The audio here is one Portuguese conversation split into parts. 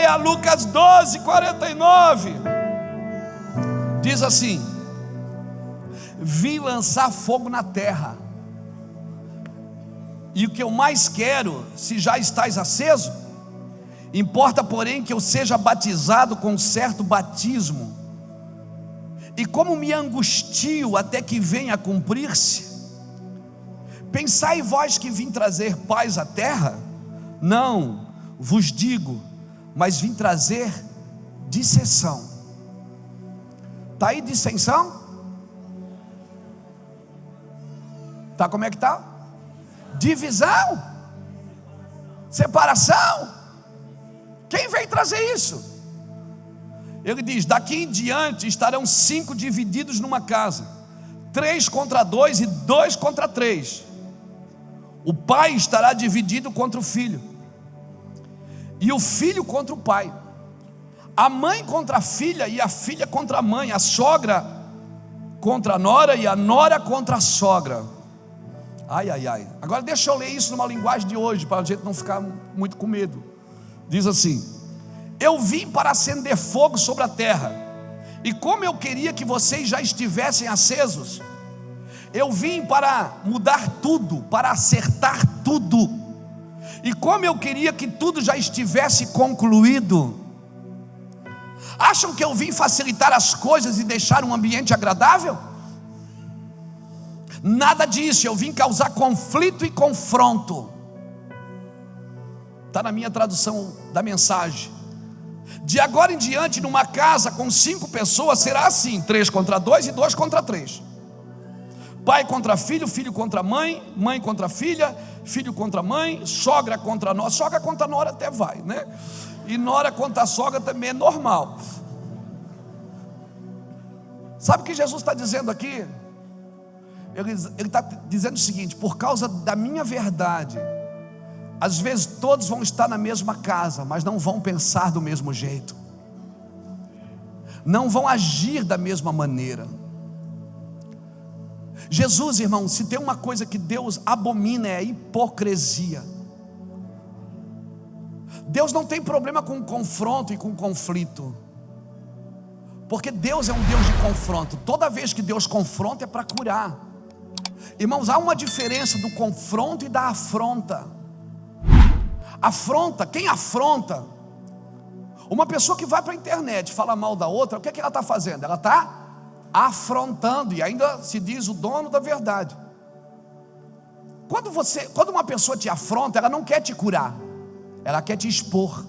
Leia Lucas 12, 49. Diz assim: vim lançar fogo na terra, e o que eu mais quero, se já estáis aceso, importa porém que eu seja batizado com um certo batismo, e como me angustio até que venha a cumprir-se, pensai vós que vim trazer paz à terra? Não vos digo, mas vim trazer dissensão. Está aí dissensão? Tá, como é que está? Divisão, separação. Quem veio trazer isso? Ele diz: daqui em diante estarão 5 divididos numa casa, 3 contra 2 e 2 contra 3. O pai estará dividido contra o filho, e o filho contra o pai, a mãe contra a filha, e a filha contra a mãe, a sogra contra a nora, e a nora contra a sogra. Ai, ai, ai. Agora deixa eu ler isso numa linguagem de hoje, para a gente não ficar muito com medo. Diz assim: eu vim para acender fogo sobre a terra, e como eu queria que vocês já estivessem acesos, eu vim para mudar tudo, para acertar tudo, e como eu queria que tudo já estivesse concluído. Acham que eu vim facilitar as coisas e deixar um ambiente agradável? Nada disso, eu vim causar conflito e confronto. Está na minha tradução da mensagem. De agora em diante, numa casa com 5 pessoas, será assim: 3 contra 2 e 2 contra 3. Pai contra filho, filho contra mãe, mãe contra filha, filho contra mãe, sogra contra nora. Sogra contra nora até vai, né? E nora contra sogra também é normal. Sabe o que Jesus está dizendo aqui? Ele está dizendo o seguinte: por causa da minha verdade, às vezes todos vão estar na mesma casa, mas não vão pensar do mesmo jeito, não vão agir da mesma maneira. Jesus, irmão, se tem uma coisa que Deus abomina, é a hipocrisia. Deus não tem problema com confronto e com conflito, porque Deus é um Deus de confronto. Toda vez que Deus confronta é para curar. Irmãos, há uma diferença do confronto e da afronta. Afronta, quem afronta? Uma pessoa que vai para a internet fala mal da outra, o que é que ela está fazendo? Ela está afrontando, e ainda se diz o dono da verdade. Quando uma pessoa te afronta, ela não quer te curar, ela quer te expor.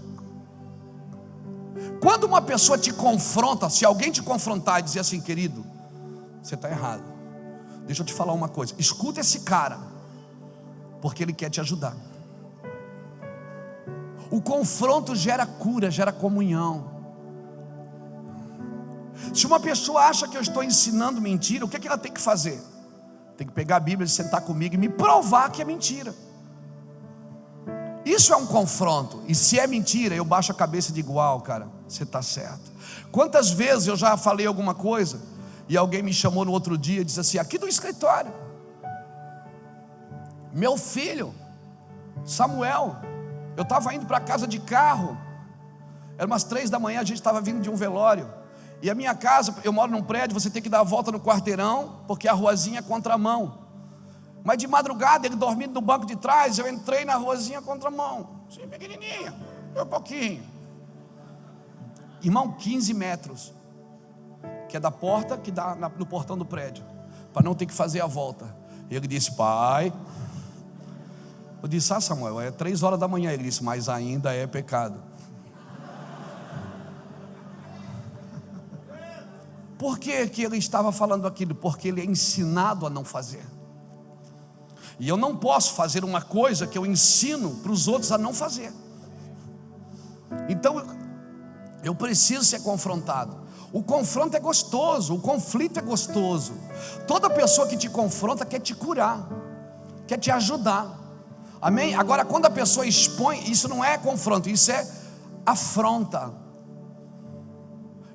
Quando uma pessoa te confronta, se alguém te confrontar e dizer assim: querido, você está errado, deixa eu te falar uma coisa, escuta esse cara, porque ele quer te ajudar. O confronto gera cura, gera comunhão. Se uma pessoa acha que eu estou ensinando mentira, o que ela tem que fazer? Tem que pegar a Bíblia e sentar comigo e me provar que é mentira. Isso é um confronto. E se é mentira, eu baixo a cabeça e digo: uau, cara, você está certo. Quantas vezes eu já falei alguma coisa e alguém me chamou no outro dia e disse assim, aqui do escritório: meu filho Samuel, eu estava indo para casa de carro, era umas 3 da manhã, a gente estava vindo de um velório, e a minha casa, eu moro num prédio, você tem que dar a volta no quarteirão, porque a ruazinha é contramão. Mas de madrugada, ele dormindo no banco de trás, eu entrei na ruazinha contramão, assim, pequenininha, um pouquinho. Irmão, 15 metros, que é da porta que dá no portão do prédio, para não ter que fazer a volta. Ele disse: pai. Eu disse: ah, Samuel, é 3 horas da manhã. Ele disse: mas ainda é pecado. Por que ele estava falando aquilo? Porque ele é ensinado a não fazer. E eu não posso fazer uma coisa que eu ensino para os outros a não fazer. Então eu preciso ser confrontado. O confronto é gostoso, o conflito é gostoso. Toda pessoa que te confronta quer te curar, quer te ajudar. Amém? Agora, quando a pessoa expõe, isso não é confronto, isso é afronta.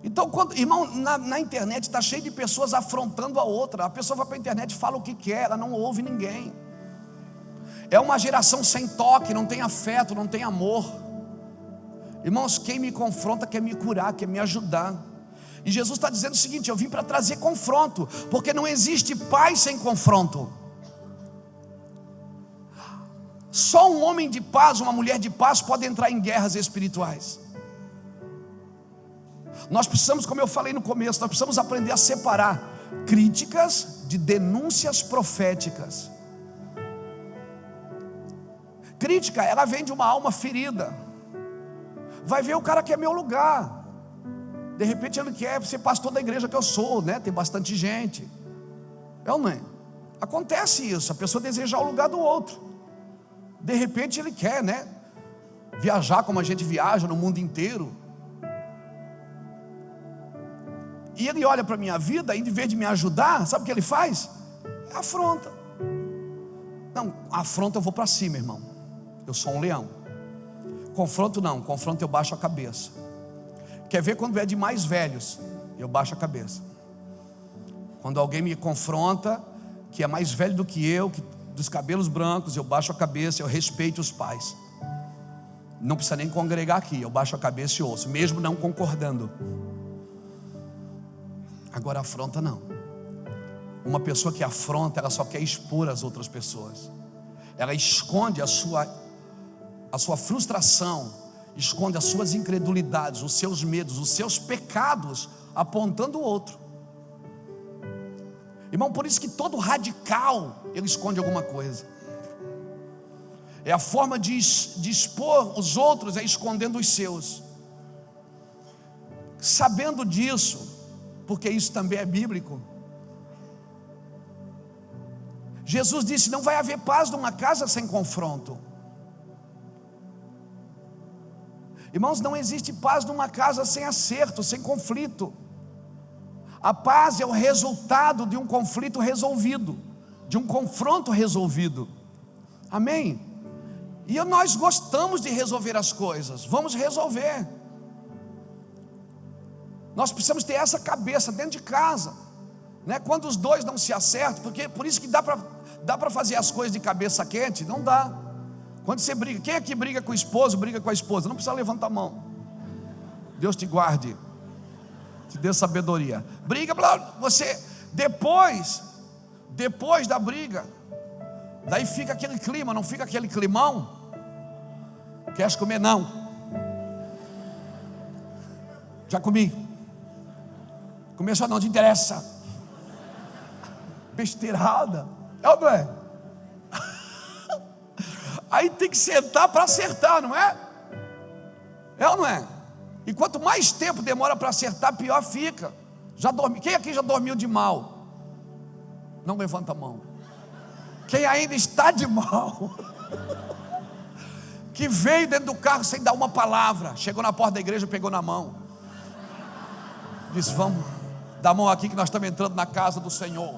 Então, irmão, na internet está cheio de pessoas afrontando a outra. A pessoa vai para a internet e fala o que quer, ela não ouve ninguém. É uma geração sem toque, não tem afeto, não tem amor. Irmãos, quem me confronta quer me curar, quer me ajudar. E Jesus está dizendo o seguinte: eu vim para trazer confronto, porque não existe paz sem confronto. Só um homem de paz, uma mulher de paz pode entrar em guerras espirituais. Nós precisamos, como eu falei no começo, nós precisamos aprender a separar críticas de denúncias proféticas. Crítica, ela vem de uma alma ferida. Vai ver, o cara quer meu lugar. De repente ele quer ser pastor da igreja que eu sou, né? Tem bastante gente. É ou não é? Acontece isso, a pessoa deseja o lugar do outro. De repente ele quer, né? Viajar como a gente viaja no mundo inteiro. E ele olha para a minha vida, e em vez de me ajudar, sabe o que ele faz? Afronta. Não, afronta eu vou para cima, irmão. Eu sou um leão. Confronto não, confronto eu baixo a cabeça. Quer ver quando é de mais velhos? Eu baixo a cabeça. Quando alguém me confronta, que é mais velho do que eu, dos cabelos brancos, eu baixo a cabeça, eu respeito os pais. Não precisa nem congregar aqui, eu baixo a cabeça e ouço, mesmo não concordando. Agora afronta não. Uma pessoa que afronta, ela só quer expor as outras pessoas. Ela esconde a sua frustração, esconde as suas incredulidades, os seus medos, os seus pecados, apontando o outro. Irmão, por isso que todo radical, ele esconde alguma coisa. É a forma de expor os outros, é escondendo os seus. Sabendo disso, porque isso também é bíblico, Jesus disse: não vai haver paz numa casa sem confronto. Irmãos, não existe paz numa casa sem acerto, sem conflito. A paz é o resultado de um conflito resolvido, de um confronto resolvido. Amém? E nós gostamos de resolver as coisas, vamos resolver. Nós precisamos ter essa cabeça dentro de casa, né? Quando os dois não se acertam, porque por isso que dá para fazer as coisas de cabeça quente, não dá. Quando você briga, quem aqui briga com o esposo, briga com a esposa? Não precisa levantar a mão. Deus te guarde, te dê sabedoria. Briga, você depois da briga, daí fica aquele clima, não fica aquele climão? Queres comer? Não. Já comi. Começou, não te interessa. Besteirada. É ou não é? Aí tem que sentar para acertar, não é? É ou não é? E quanto mais tempo demora para acertar, pior fica. Quem aqui já dormiu de mal? Não levanta a mão. Quem ainda está de mal? Que veio dentro do carro sem dar uma palavra, chegou na porta da igreja, pegou na mão, disse: vamos, dá a mão aqui que nós estamos entrando na casa do Senhor.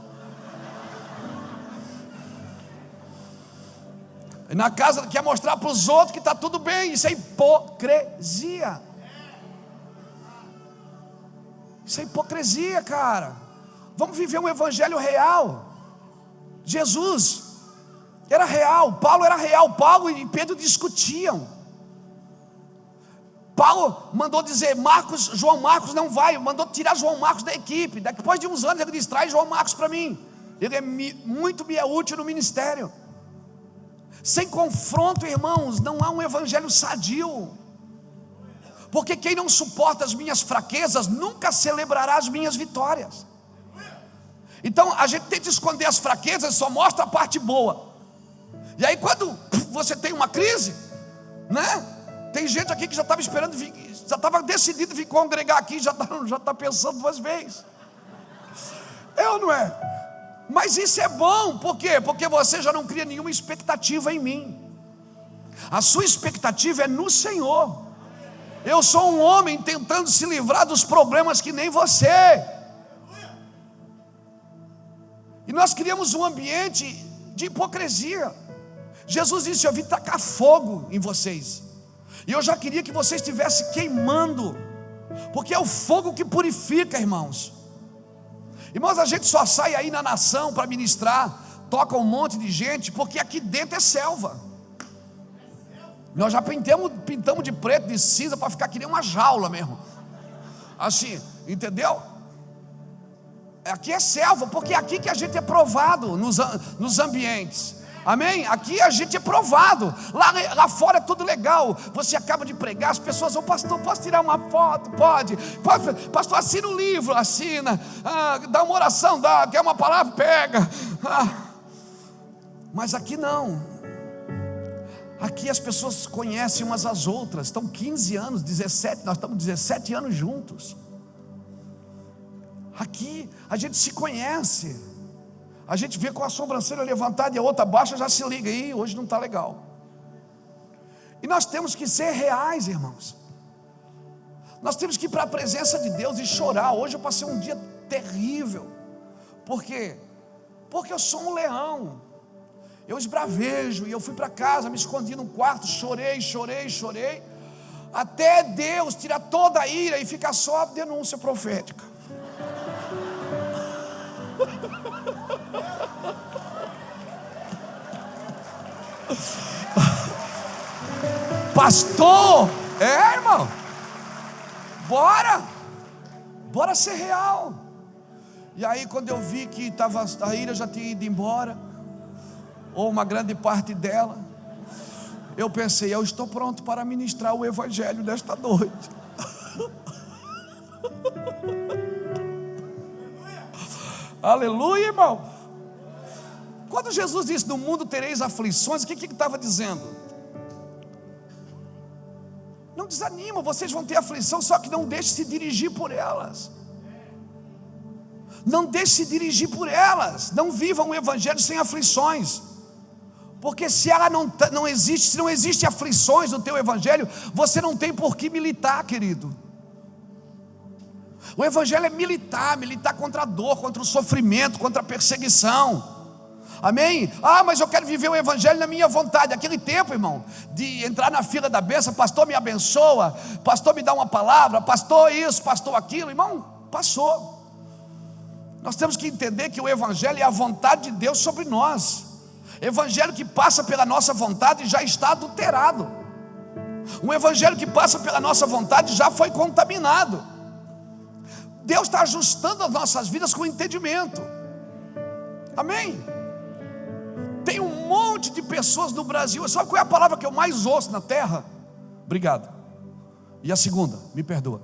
E na casa quer mostrar para os outros que está tudo bem. Isso é hipocrisia. Isso é hipocrisia, cara. Vamos viver um evangelho real. Jesus era real, Paulo era real. Paulo e Pedro discutiam. Paulo mandou dizer: João Marcos não vai, mandou tirar João Marcos da equipe. Depois de uns anos ele diz: traz João Marcos para mim, ele muito me é útil no ministério. Sem confronto, irmãos, não há um evangelho sadio. Porque quem não suporta as minhas fraquezas nunca celebrará as minhas vitórias. Então a gente tenta esconder as fraquezas, só mostra a parte boa. E aí quando você tem uma crise, né? Tem gente aqui que já estava esperando vir, já estava decidido vir congregar aqui, já está pensando duas vezes. É ou não é? Mas isso é bom, por quê? Porque você já não cria nenhuma expectativa em mim. A sua expectativa é no Senhor. Eu sou um homem tentando se livrar dos problemas que nem você. E nós criamos um ambiente de hipocrisia. Jesus disse: eu vim tacar fogo em vocês. E eu já queria que você estivesse queimando, porque é o fogo que purifica, irmãos. Irmãos, a gente só sai aí na nação para ministrar, toca um monte de gente, porque aqui dentro é selva. Nós já pintamos de preto, de cinza, para ficar que nem uma jaula mesmo. Assim, entendeu? Aqui é selva, porque é aqui que a gente é provado nos ambientes. Amém? Aqui a gente é provado. Lá fora é tudo legal. Você acaba de pregar, as pessoas vão, pastor, posso tirar uma foto? Pode. Pastor, assina um livro, assina. Dá uma oração, dá. Quer uma palavra? Pega. Mas aqui não. Aqui as pessoas conhecem umas às outras. Estão 15 anos, 17, nós estamos 17 anos juntos. Aqui a gente se conhece. A gente vê com a sobrancelha levantada e a outra baixa, já se liga aí, hoje não está legal. E nós temos que ser reais, irmãos. Nós temos que ir para a presença de Deus e chorar. Hoje eu passei um dia terrível. Por quê? Porque eu sou um leão. Eu esbravejo, e eu fui para casa, me escondi num quarto, chorei, até Deus tirar toda a ira e ficar só a denúncia profética. Pastor, irmão, bora ser real. E aí quando eu vi que a ira já tinha ido embora, ou uma grande parte dela, eu pensei, eu estou pronto para ministrar o evangelho nesta noite. Aleluia, irmão. Quando Jesus disse, no mundo tereis aflições, o que estava dizendo? Não desanima, vocês vão ter aflição, só que não deixe se dirigir por elas. Não deixe se dirigir por elas. Não vivam o evangelho sem aflições. Porque se ela não existe, se não existe aflições no teu evangelho, você não tem por que militar, querido. O evangelho é militar contra a dor, contra o sofrimento, contra a perseguição. Amém? Mas eu quero viver o evangelho na minha vontade. Aquele tempo, irmão, de entrar na fila da bênção, pastor me abençoa, pastor me dá uma palavra, pastor isso, pastor aquilo, irmão, passou. Nós temos que entender que o evangelho é a vontade de Deus sobre nós. Evangelho que passa pela nossa vontade já está adulterado. Um evangelho que passa pela nossa vontade já foi contaminado. Deus está ajustando as nossas vidas com entendimento. Amém? Tem um monte de pessoas no Brasil. Sabe qual é a palavra que eu mais ouço na terra? Obrigado. E a segunda, me perdoa.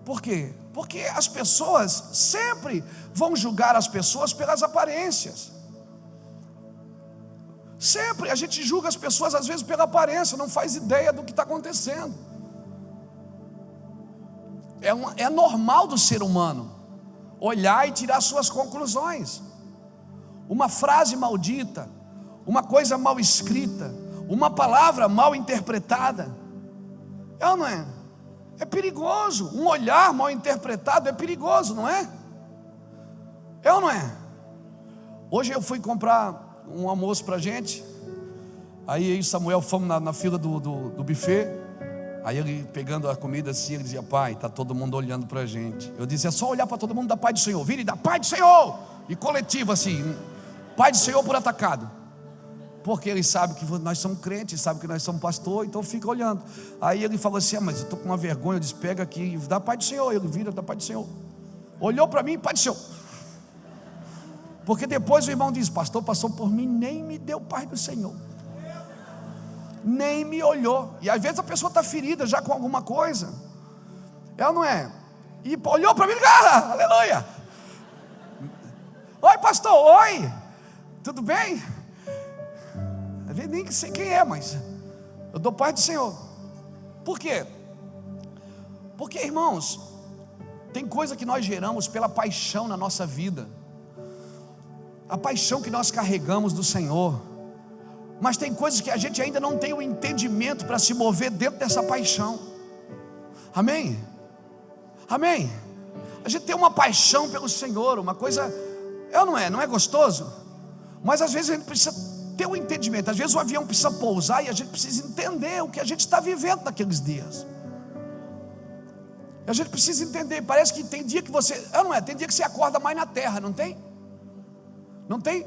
Por quê? Porque as pessoas sempre vão julgar as pessoas pelas aparências. Sempre a gente julga as pessoas às vezes pela aparência, não faz ideia do que está acontecendo. É normal do ser humano olhar e tirar suas conclusões. Uma frase maldita, uma coisa mal escrita, uma palavra mal interpretada, é ou não é? É perigoso. Um olhar mal interpretado é perigoso, não é? É ou não é? Hoje eu fui comprar um almoço pra gente. Aí eu e Samuel fomos na fila do buffet. Aí ele pegando a comida assim, ele dizia, pai, está todo mundo olhando pra gente. Eu dizia, é só olhar para todo mundo, da paz do Senhor. Vira e dá paz do Senhor. E coletivo assim, paz do Senhor por atacado. Porque ele sabe que nós somos crentes, sabe que nós somos pastor, então fica olhando. Aí ele falou assim, mas eu estou com uma vergonha. Eu disse, pega aqui, dá paz do Senhor. Ele vira, dá paz do Senhor. Olhou para mim, paz do Senhor. Porque depois o irmão diz, pastor passou por mim, nem me deu paz do Senhor, nem me olhou. E às vezes a pessoa está ferida já com alguma coisa, é ou não é? E olhou para mim, aleluia. Oi pastor, oi, tudo bem? Às vezes nem sei quem é, mas eu dou paz do Senhor. Por quê? Porque, irmãos, tem coisa que nós geramos pela paixão na nossa vida, a paixão que nós carregamos do Senhor. Mas tem coisas que a gente ainda não tem o entendimento para se mover dentro dessa paixão. Amém? Amém? A gente tem uma paixão pelo Senhor, uma coisa, não é gostoso? Mas às vezes a gente precisa ter um entendimento. Às vezes o avião precisa pousar e a gente precisa entender o que a gente está vivendo naqueles dias. A gente precisa entender. Parece que tem dia que você, tem dia que você acorda mais na terra, não tem? Não tem?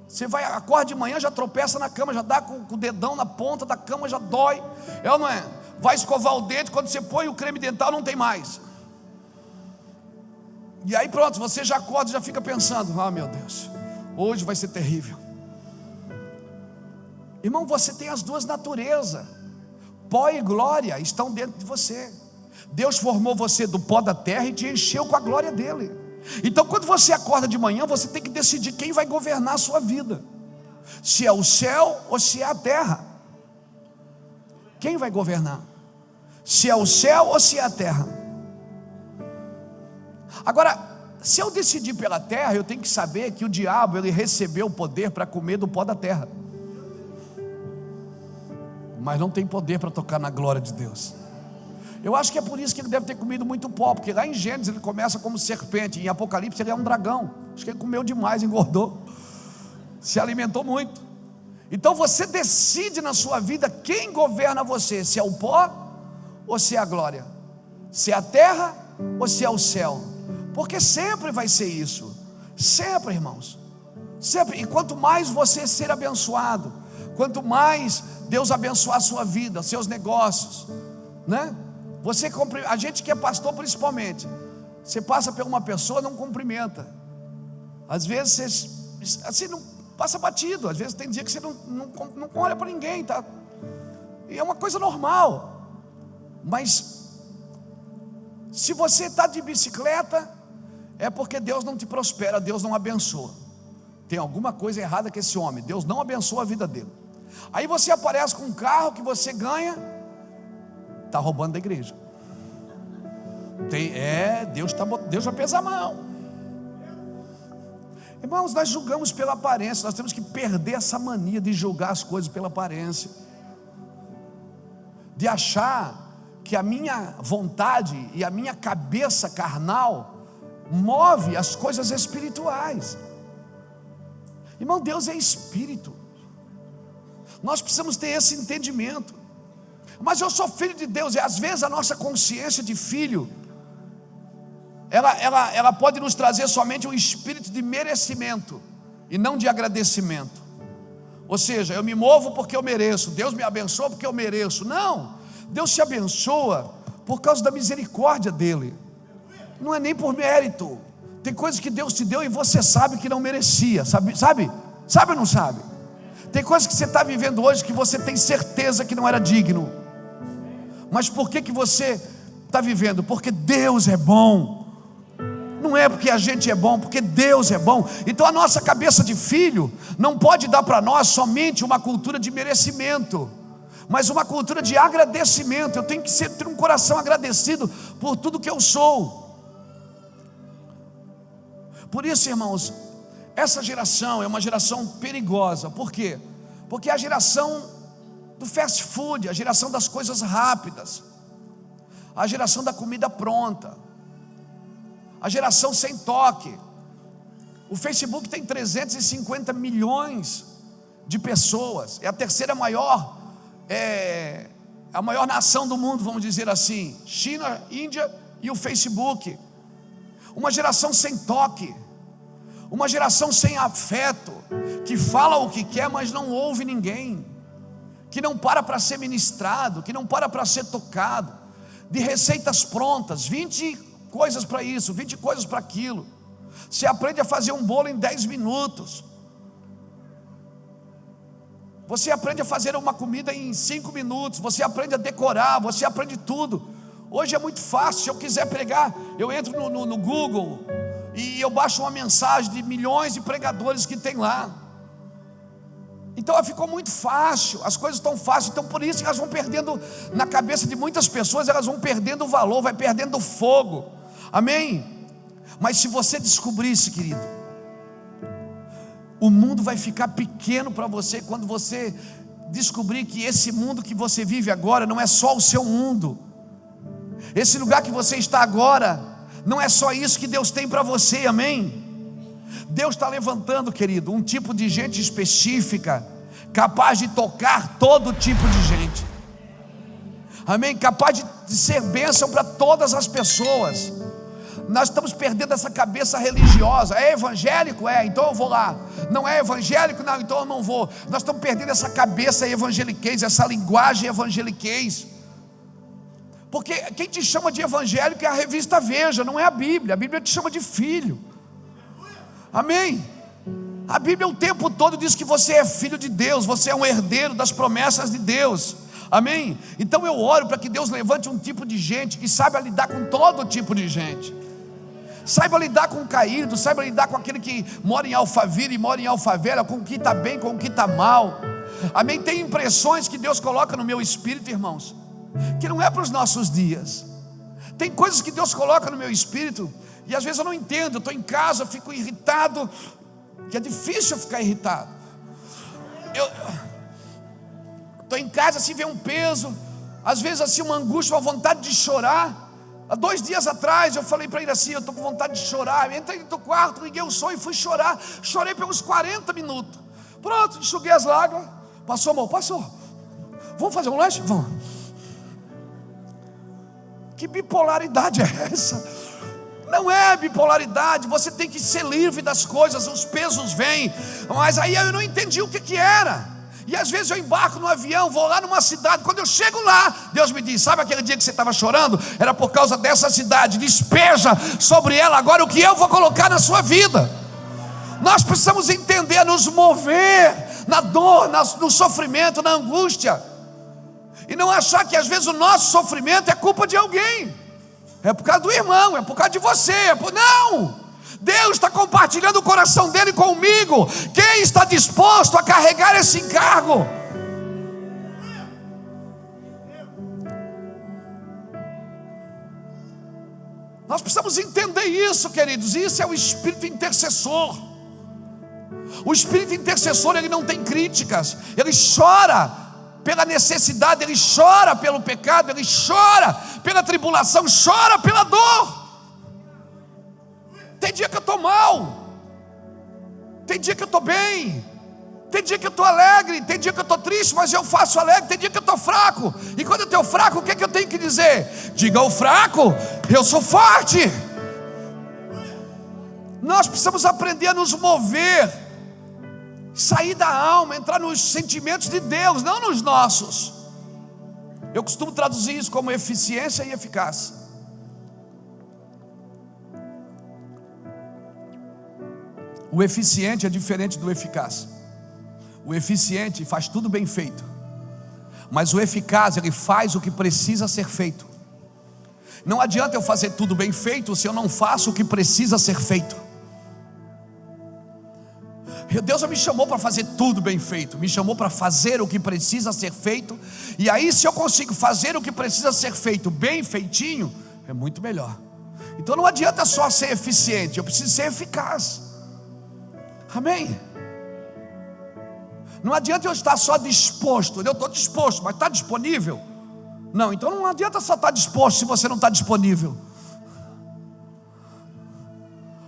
Você acorda de manhã, já tropeça na cama, já dá com o dedão na ponta da cama, já dói. É ou não é? Vai escovar o dente, quando você põe o creme dental não tem mais. E aí pronto, você já acorda e já fica pensando: ah, meu Deus, hoje vai ser terrível. Irmão, você tem as duas naturezas, pó e glória estão dentro de você. Deus formou você do pó da terra e te encheu com a glória dele. Então quando você acorda de manhã, você tem que decidir quem vai governar a sua vida, se é o céu ou se é a terra. Quem vai governar? Se é o céu ou se é a terra? Agora, se eu decidir pela terra, eu tenho que saber que o diabo, ele recebeu o poder para comer do pó da terra, mas não tem poder para tocar na glória de Deus. Eu acho que é por isso que ele deve ter comido muito pó, porque lá em Gênesis ele começa como serpente, em Apocalipse ele é um dragão. Acho que ele comeu demais, engordou, se alimentou muito. Então você decide na sua vida quem governa você, se é o pó ou se é a glória, se é a terra ou se é o céu, porque sempre vai ser isso, sempre, irmãos, sempre. E quanto mais você ser abençoado, quanto mais Deus abençoar a sua vida, seus negócios, né? A gente que é pastor principalmente, você passa por uma pessoa, não cumprimenta. Às vezes você assim, não passa batido. Às vezes tem dia que você não olha para ninguém, tá? E é uma coisa normal. Mas se você está de bicicleta, é porque Deus não te prospera, Deus não abençoa. Tem alguma coisa errada com esse homem, Deus não abençoa a vida dele. Aí você aparece com um carro que você ganha, está roubando da igreja. Deus vai pesar a mão. Irmãos, nós julgamos pela aparência. Nós temos que perder essa mania de julgar as coisas pela aparência, de achar que a minha vontade e a minha cabeça carnal move as coisas espirituais. Irmão, Deus é espírito. Nós precisamos ter esse entendimento. Mas eu sou filho de Deus, e às vezes a nossa consciência de filho, ela pode nos trazer somente um espírito de merecimento e não de agradecimento. Ou seja, eu me movo porque eu mereço, Deus me abençoa porque eu mereço. Não, Deus te abençoa por causa da misericórdia dele, não é nem por mérito. Tem coisas que Deus te deu e você sabe que não merecia, sabe ou não sabe? Tem coisas que você está vivendo hoje que você tem certeza que não era digno. Mas por que você está vivendo? Porque Deus é bom. Não é porque a gente é bom, porque Deus é bom. Então a nossa cabeça de filho não pode dar para nós somente uma cultura de merecimento, mas uma cultura de agradecimento. Eu tenho que ter um coração agradecido por tudo que eu sou. Por isso, irmãos, essa geração é uma geração perigosa. Por quê? Porque é a geração do fast food, a geração das coisas rápidas, a geração da comida pronta, a geração sem toque. O Facebook tem 350 milhões de pessoas, é a terceira maior, a maior nação do mundo, vamos dizer assim. China, Índia e o Facebook. Uma geração sem toque, uma geração sem afeto, que fala o que quer, mas não ouve ninguém, que não para ser ministrado, que não para ser tocado, de receitas prontas, 20 coisas para isso, 20 coisas para aquilo. Você aprende a fazer um bolo em 10 minutos, você aprende a fazer uma comida em 5 minutos, você aprende a decorar, você aprende tudo. Hoje é muito fácil. Se eu quiser pregar, eu entro no Google e eu baixo uma mensagem de milhões de pregadores que tem lá. Então ficou muito fácil, as coisas estão fáceis. Então por isso que elas vão perdendo, na cabeça de muitas pessoas, elas vão perdendo o valor, vai perdendo o fogo. Amém? Mas se você descobrisse, querido, o mundo vai ficar pequeno para você quando você descobrir que esse mundo que você vive agora não é só o seu mundo. Esse lugar que você está agora não é só isso que Deus tem para você. Amém? Deus está levantando, querido, um tipo de gente específica, capaz de tocar todo tipo de gente. Amém? Capaz de ser bênção para todas as pessoas. Nós estamos perdendo essa cabeça religiosa. É evangélico? É, então eu vou lá. Não é evangélico? Não, então eu não vou. Nós estamos perdendo essa cabeça evangeliquez, essa linguagem evangeliquez. Porque quem te chama de evangélico é a revista Veja, não é a Bíblia. A Bíblia te chama de filho. Amém? A Bíblia o tempo todo diz que você é filho de Deus, você é um herdeiro das promessas de Deus. Amém? Então eu oro para que Deus levante um tipo de gente que saiba lidar com todo tipo de gente. Saiba lidar com o caído, saiba lidar com aquele que mora em Alphaville e mora em Alfavela, com o que está bem, com o que está mal. Amém? Tem impressões que Deus coloca no meu espírito, irmãos, que não é para os nossos dias. Tem coisas que Deus coloca no meu espírito e às vezes eu não entendo. Eu estou em casa, eu fico irritado, que é difícil eu ficar irritado. Eu estou em casa assim, vem um peso, às vezes assim uma angústia, uma vontade de chorar. Há 2 dias atrás eu falei para ele assim: eu estou com vontade de chorar. Eu entrei no teu quarto, liguei o som e fui chorar. Chorei por uns 40 minutos. Pronto, enxuguei as lágrimas. Passou, amor? Passou. Vamos fazer um lanche? Vamos. Que bipolaridade é essa? Não é bipolaridade. Você tem que ser livre das coisas. Os pesos vêm. Mas aí eu não entendi o que era. E às vezes eu embarco no avião, vou lá numa cidade. Quando eu chego lá, Deus me diz: sabe aquele dia que você estava chorando? Era por causa dessa cidade. Despeja sobre ela agora o que eu vou colocar na sua vida. Nós precisamos entender, nos mover na dor, no sofrimento, na angústia. E não achar que às vezes o nosso sofrimento é culpa de alguém. É por causa do irmão, é por causa de você. Não! Deus está compartilhando o coração dele comigo. Quem está disposto a carregar esse encargo? Nós precisamos entender isso, queridos. Isso é o espírito intercessor. O espírito intercessor, ele não tem críticas. Ele chora pela necessidade, ele chora pelo pecado, ele chora pela tribulação, chora pela dor. Tem dia que eu estou mal, tem dia que eu estou bem, tem dia que eu estou alegre, tem dia que eu estou triste, mas eu faço alegre. Tem dia que eu estou fraco, e quando eu estou fraco, o que é que eu tenho que dizer? Diga ao fraco: eu sou forte. Nós precisamos aprender a nos mover, sair da alma, entrar nos sentimentos de Deus, não nos nossos. Eu costumo traduzir isso como eficiência e eficácia. O eficiente é diferente do eficaz. O eficiente faz tudo bem feito, mas o eficaz, ele faz o que precisa ser feito. Não adianta eu fazer tudo bem feito se eu não faço o que precisa ser feito. Deus não me chamou para fazer tudo bem feito, me chamou para fazer o que precisa ser feito. E aí, se eu consigo fazer o que precisa ser feito bem feitinho, é muito melhor. Então não adianta só ser eficiente, eu preciso ser eficaz. Amém? Não adianta eu estar só disposto. Eu estou disposto, mas está disponível? Não, então não adianta só estar disposto se você não está disponível.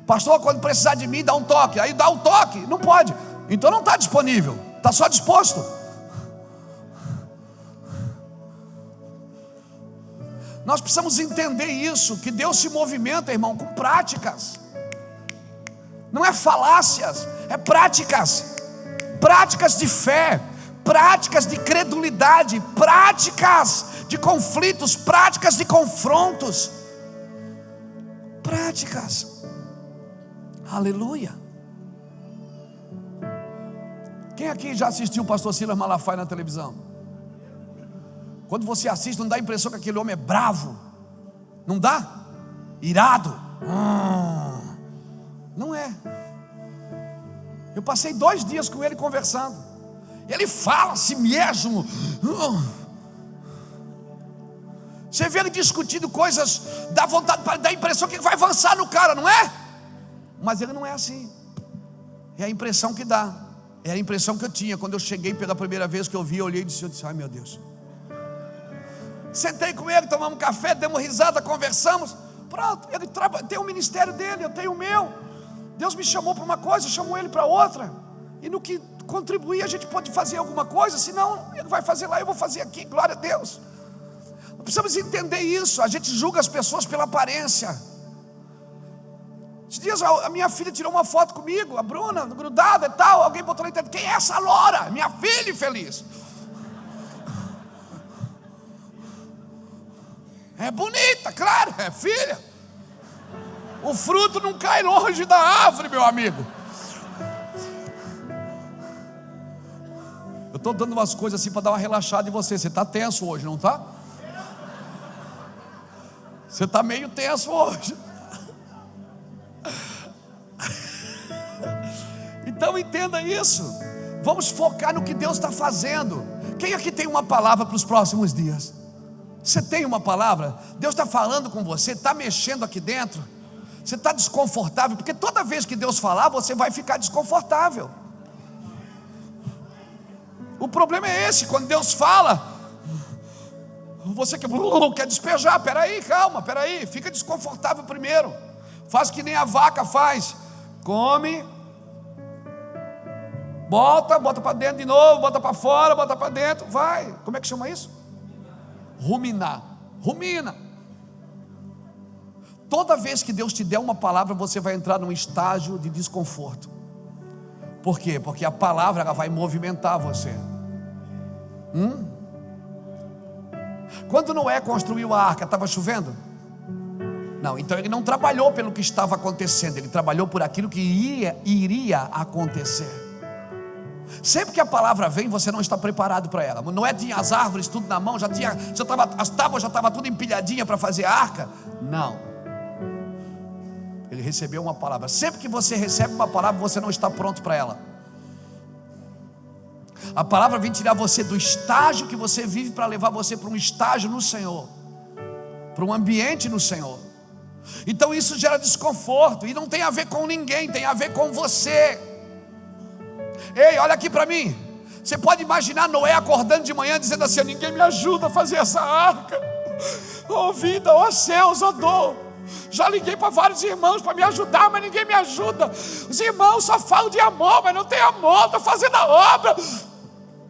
Pastor, quando precisar de mim, dá um toque. Aí dá um toque, não pode. Então não está disponível, está só disposto. Nós precisamos entender isso, que Deus se movimenta, irmão, com práticas. Não é falácias, é práticas. Práticas de fé, práticas de credulidade, práticas de conflitos, práticas de confrontos. Práticas. Aleluia. Quem aqui já assistiu o pastor Silas Malafaia na televisão? Quando você assiste, não dá a impressão que aquele homem é bravo? Não dá? Irado? Não é. Eu passei 2 dias com ele conversando. Ele fala assim mesmo. Você vê ele discutindo coisas, dá vontade, dá a impressão que ele vai avançar no cara, não é? Mas ele não é assim. É a impressão que dá. É a impressão que eu tinha quando eu cheguei pela primeira vez que eu vi, eu olhei e disse: ai meu Deus. Sentei com ele, tomamos um café, demos risada, conversamos. Pronto, ele tem o ministério dele, eu tenho o meu. Deus me chamou para uma coisa, chamou ele para outra. E no que contribuir a gente pode fazer alguma coisa. Se não, ele vai fazer lá, eu vou fazer aqui. Glória a Deus. Nós precisamos entender isso. A gente julga as pessoas pela aparência. Esses dias a minha filha tirou uma foto comigo, a Bruna, grudada e tal. Alguém botou na internet: quem é essa loura? Minha filha infeliz. É bonita, claro, é filha. O fruto não cai longe da árvore, meu amigo. Eu estou dando umas coisas assim para dar uma relaxada em você. Você está tenso hoje, não está? Você está meio tenso hoje. Então entenda isso. Vamos focar no que Deus está fazendo. Quem aqui tem uma palavra para os próximos dias? Você tem uma palavra? Deus está falando com você, está mexendo aqui dentro. Você está desconfortável, porque toda vez que Deus falar, você vai ficar desconfortável. O problema é esse: quando Deus fala, você quer despejar. Peraí, calma, peraí, fica desconfortável primeiro. Faz que nem a vaca faz: come, bota para dentro de novo, bota para fora, bota para dentro, vai. Como é que chama isso? Ruminar. Rumina. Toda vez que Deus te der uma palavra, você vai entrar num estágio de desconforto. Por quê? Porque a palavra, ela vai movimentar você. Quando Noé construiu a arca, estava chovendo? Não, então ele não trabalhou pelo que estava acontecendo, ele trabalhou por aquilo que iria acontecer. Sempre que a palavra vem, você não está preparado para ela. Noé tinha as árvores tudo na mão, as tábuas já estavam tudo empilhadinha para fazer a arca? Não. Ele recebeu uma palavra. Sempre que você recebe uma palavra, você não está pronto para ela. A palavra vem tirar você do estágio que você vive para levar você para um estágio no Senhor, para um ambiente no Senhor. Então isso gera desconforto, e não tem a ver com ninguém, tem a ver com você. Ei, olha aqui para mim. Você pode imaginar Noé acordando de manhã dizendo assim: ninguém me ajuda a fazer essa arca. Oh vida, oh céus, oh dor. Já liguei para vários irmãos para me ajudar, mas ninguém me ajuda. Os irmãos só falam de amor, mas não tem amor, estou fazendo a obra.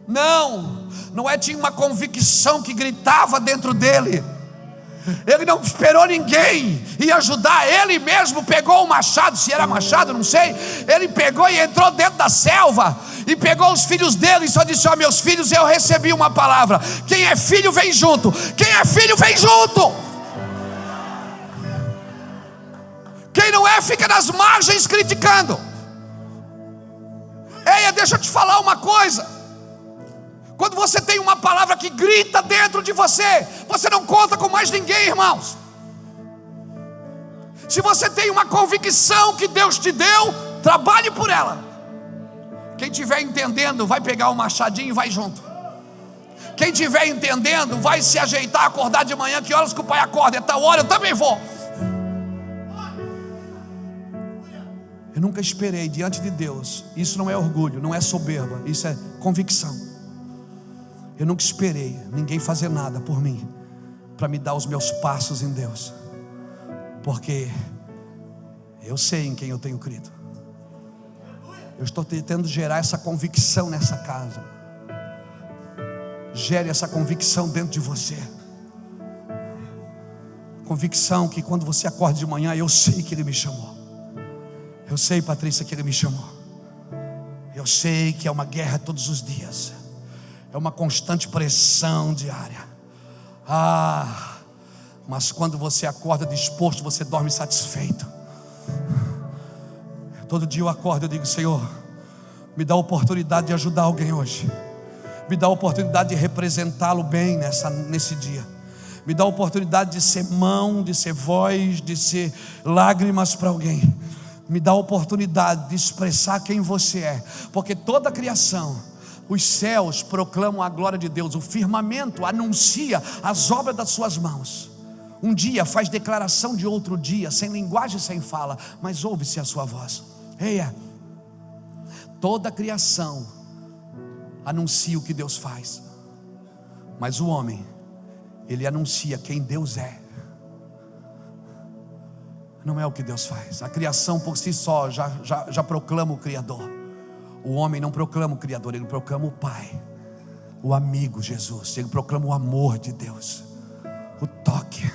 Não, Noé tinha uma convicção que gritava dentro dele. Ele não esperou ninguém ir ajudar, ele mesmo pegou o machado, se era machado, não sei. Ele pegou e entrou dentro da selva, e pegou os filhos dele e só disse: ó, meus filhos, eu recebi uma palavra. Quem é filho vem junto, quem é filho vem junto. Quem não é fica nas margens criticando. Ei, deixa eu te falar uma coisa. Quando você tem uma palavra que grita dentro de você, você não conta com mais ninguém, irmãos. Se você tem uma convicção que Deus te deu, trabalhe por ela. Quem estiver entendendo, vai pegar o machadinho e vai junto. Quem estiver entendendo, vai se ajeitar, acordar de manhã. Que horas que o pai acorda? É tal hora, eu também vou. Eu nunca esperei diante de Deus. Isso não é orgulho, não é soberba, isso é convicção. Eu nunca esperei ninguém fazer nada por mim para me dar os meus passos em Deus, porque eu sei em quem eu tenho crido. Eu estou tentando gerar essa convicção nessa casa. Gere essa convicção dentro de você. Convicção que quando você acorda de manhã, eu sei que Ele me chamou. Eu sei, Patrícia, que Ele me chamou. Eu sei que é uma guerra todos os dias. É uma constante pressão diária. Mas quando você acorda disposto, você dorme satisfeito. Todo dia eu acordo e digo: Senhor, me dá a oportunidade de ajudar alguém hoje. Me dá a oportunidade de representá-lo bem nesse dia. Me dá a oportunidade de ser mão, de ser voz, de ser lágrimas para alguém. Me dá a oportunidade de expressar quem você é. Porque toda a criação, os céus proclamam a glória de Deus. O firmamento anuncia as obras das suas mãos. Um dia faz declaração de outro dia, sem linguagem, sem fala, mas ouve-se a sua voz. Eia, toda a criação anuncia o que Deus faz, mas o homem, ele anuncia quem Deus é. Não é o que Deus faz. A criação por si só já proclama o Criador. O homem não proclama o Criador, ele proclama o Pai, o amigo Jesus. Ele proclama o amor de Deus, o toque.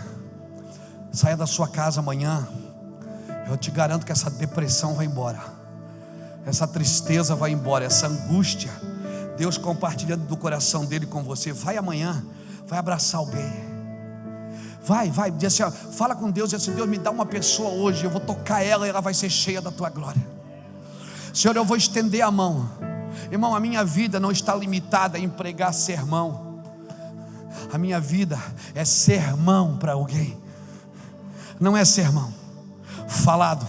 Saia da sua casa amanhã Eu te garanto que essa depressão vai embora, essa tristeza vai embora, essa angústia. Deus compartilhando do coração dele com você. Vai amanhã, vai abraçar alguém. Vai, diz assim, ó, fala com Deus, diz assim: Deus, me dá uma pessoa hoje, eu vou tocar ela e ela vai ser cheia da tua glória. Senhor, eu vou estender a mão. Irmão, a minha vida não está limitada em pregar sermão. A minha vida é sermão para alguém. Não é sermão falado,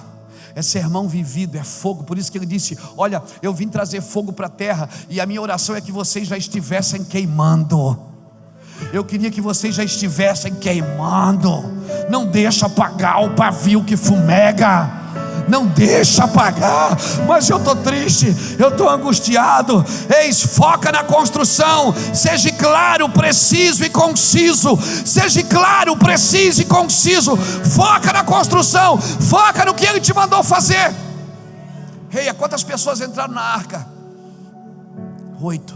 é sermão vivido, é fogo. Por isso que ele disse: olha, eu vim trazer fogo para a terra, e a minha oração é que vocês já estivessem queimando. Eu queria que vocês já estivessem queimando. Não deixa apagar o pavio que fumega. Não deixa apagar. Mas eu estou triste, eu estou angustiado. Eis, foca na construção. Seja claro, preciso e conciso. Seja claro, preciso e conciso. Foca na construção. Foca no que Ele te mandou fazer. Ei, quantas pessoas entraram na arca? 8.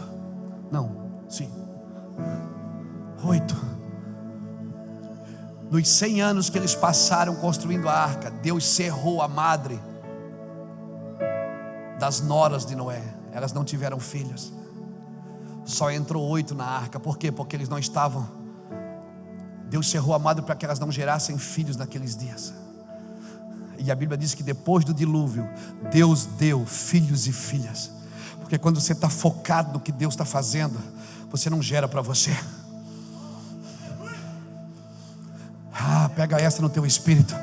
Não, sim, 8. Nos 100 anos que eles passaram construindo a arca, Deus cerrou a madre das noras de Noé. Elas não tiveram filhos. Só entrou 8 na arca. Por quê? Porque eles não estavam. Deus cerrou a madre para que elas não gerassem filhos naqueles dias. E a Bíblia diz que depois do dilúvio, Deus deu filhos e filhas. Porque quando você está focado no que Deus está fazendo, você não gera para você. Pega essa no teu espírito.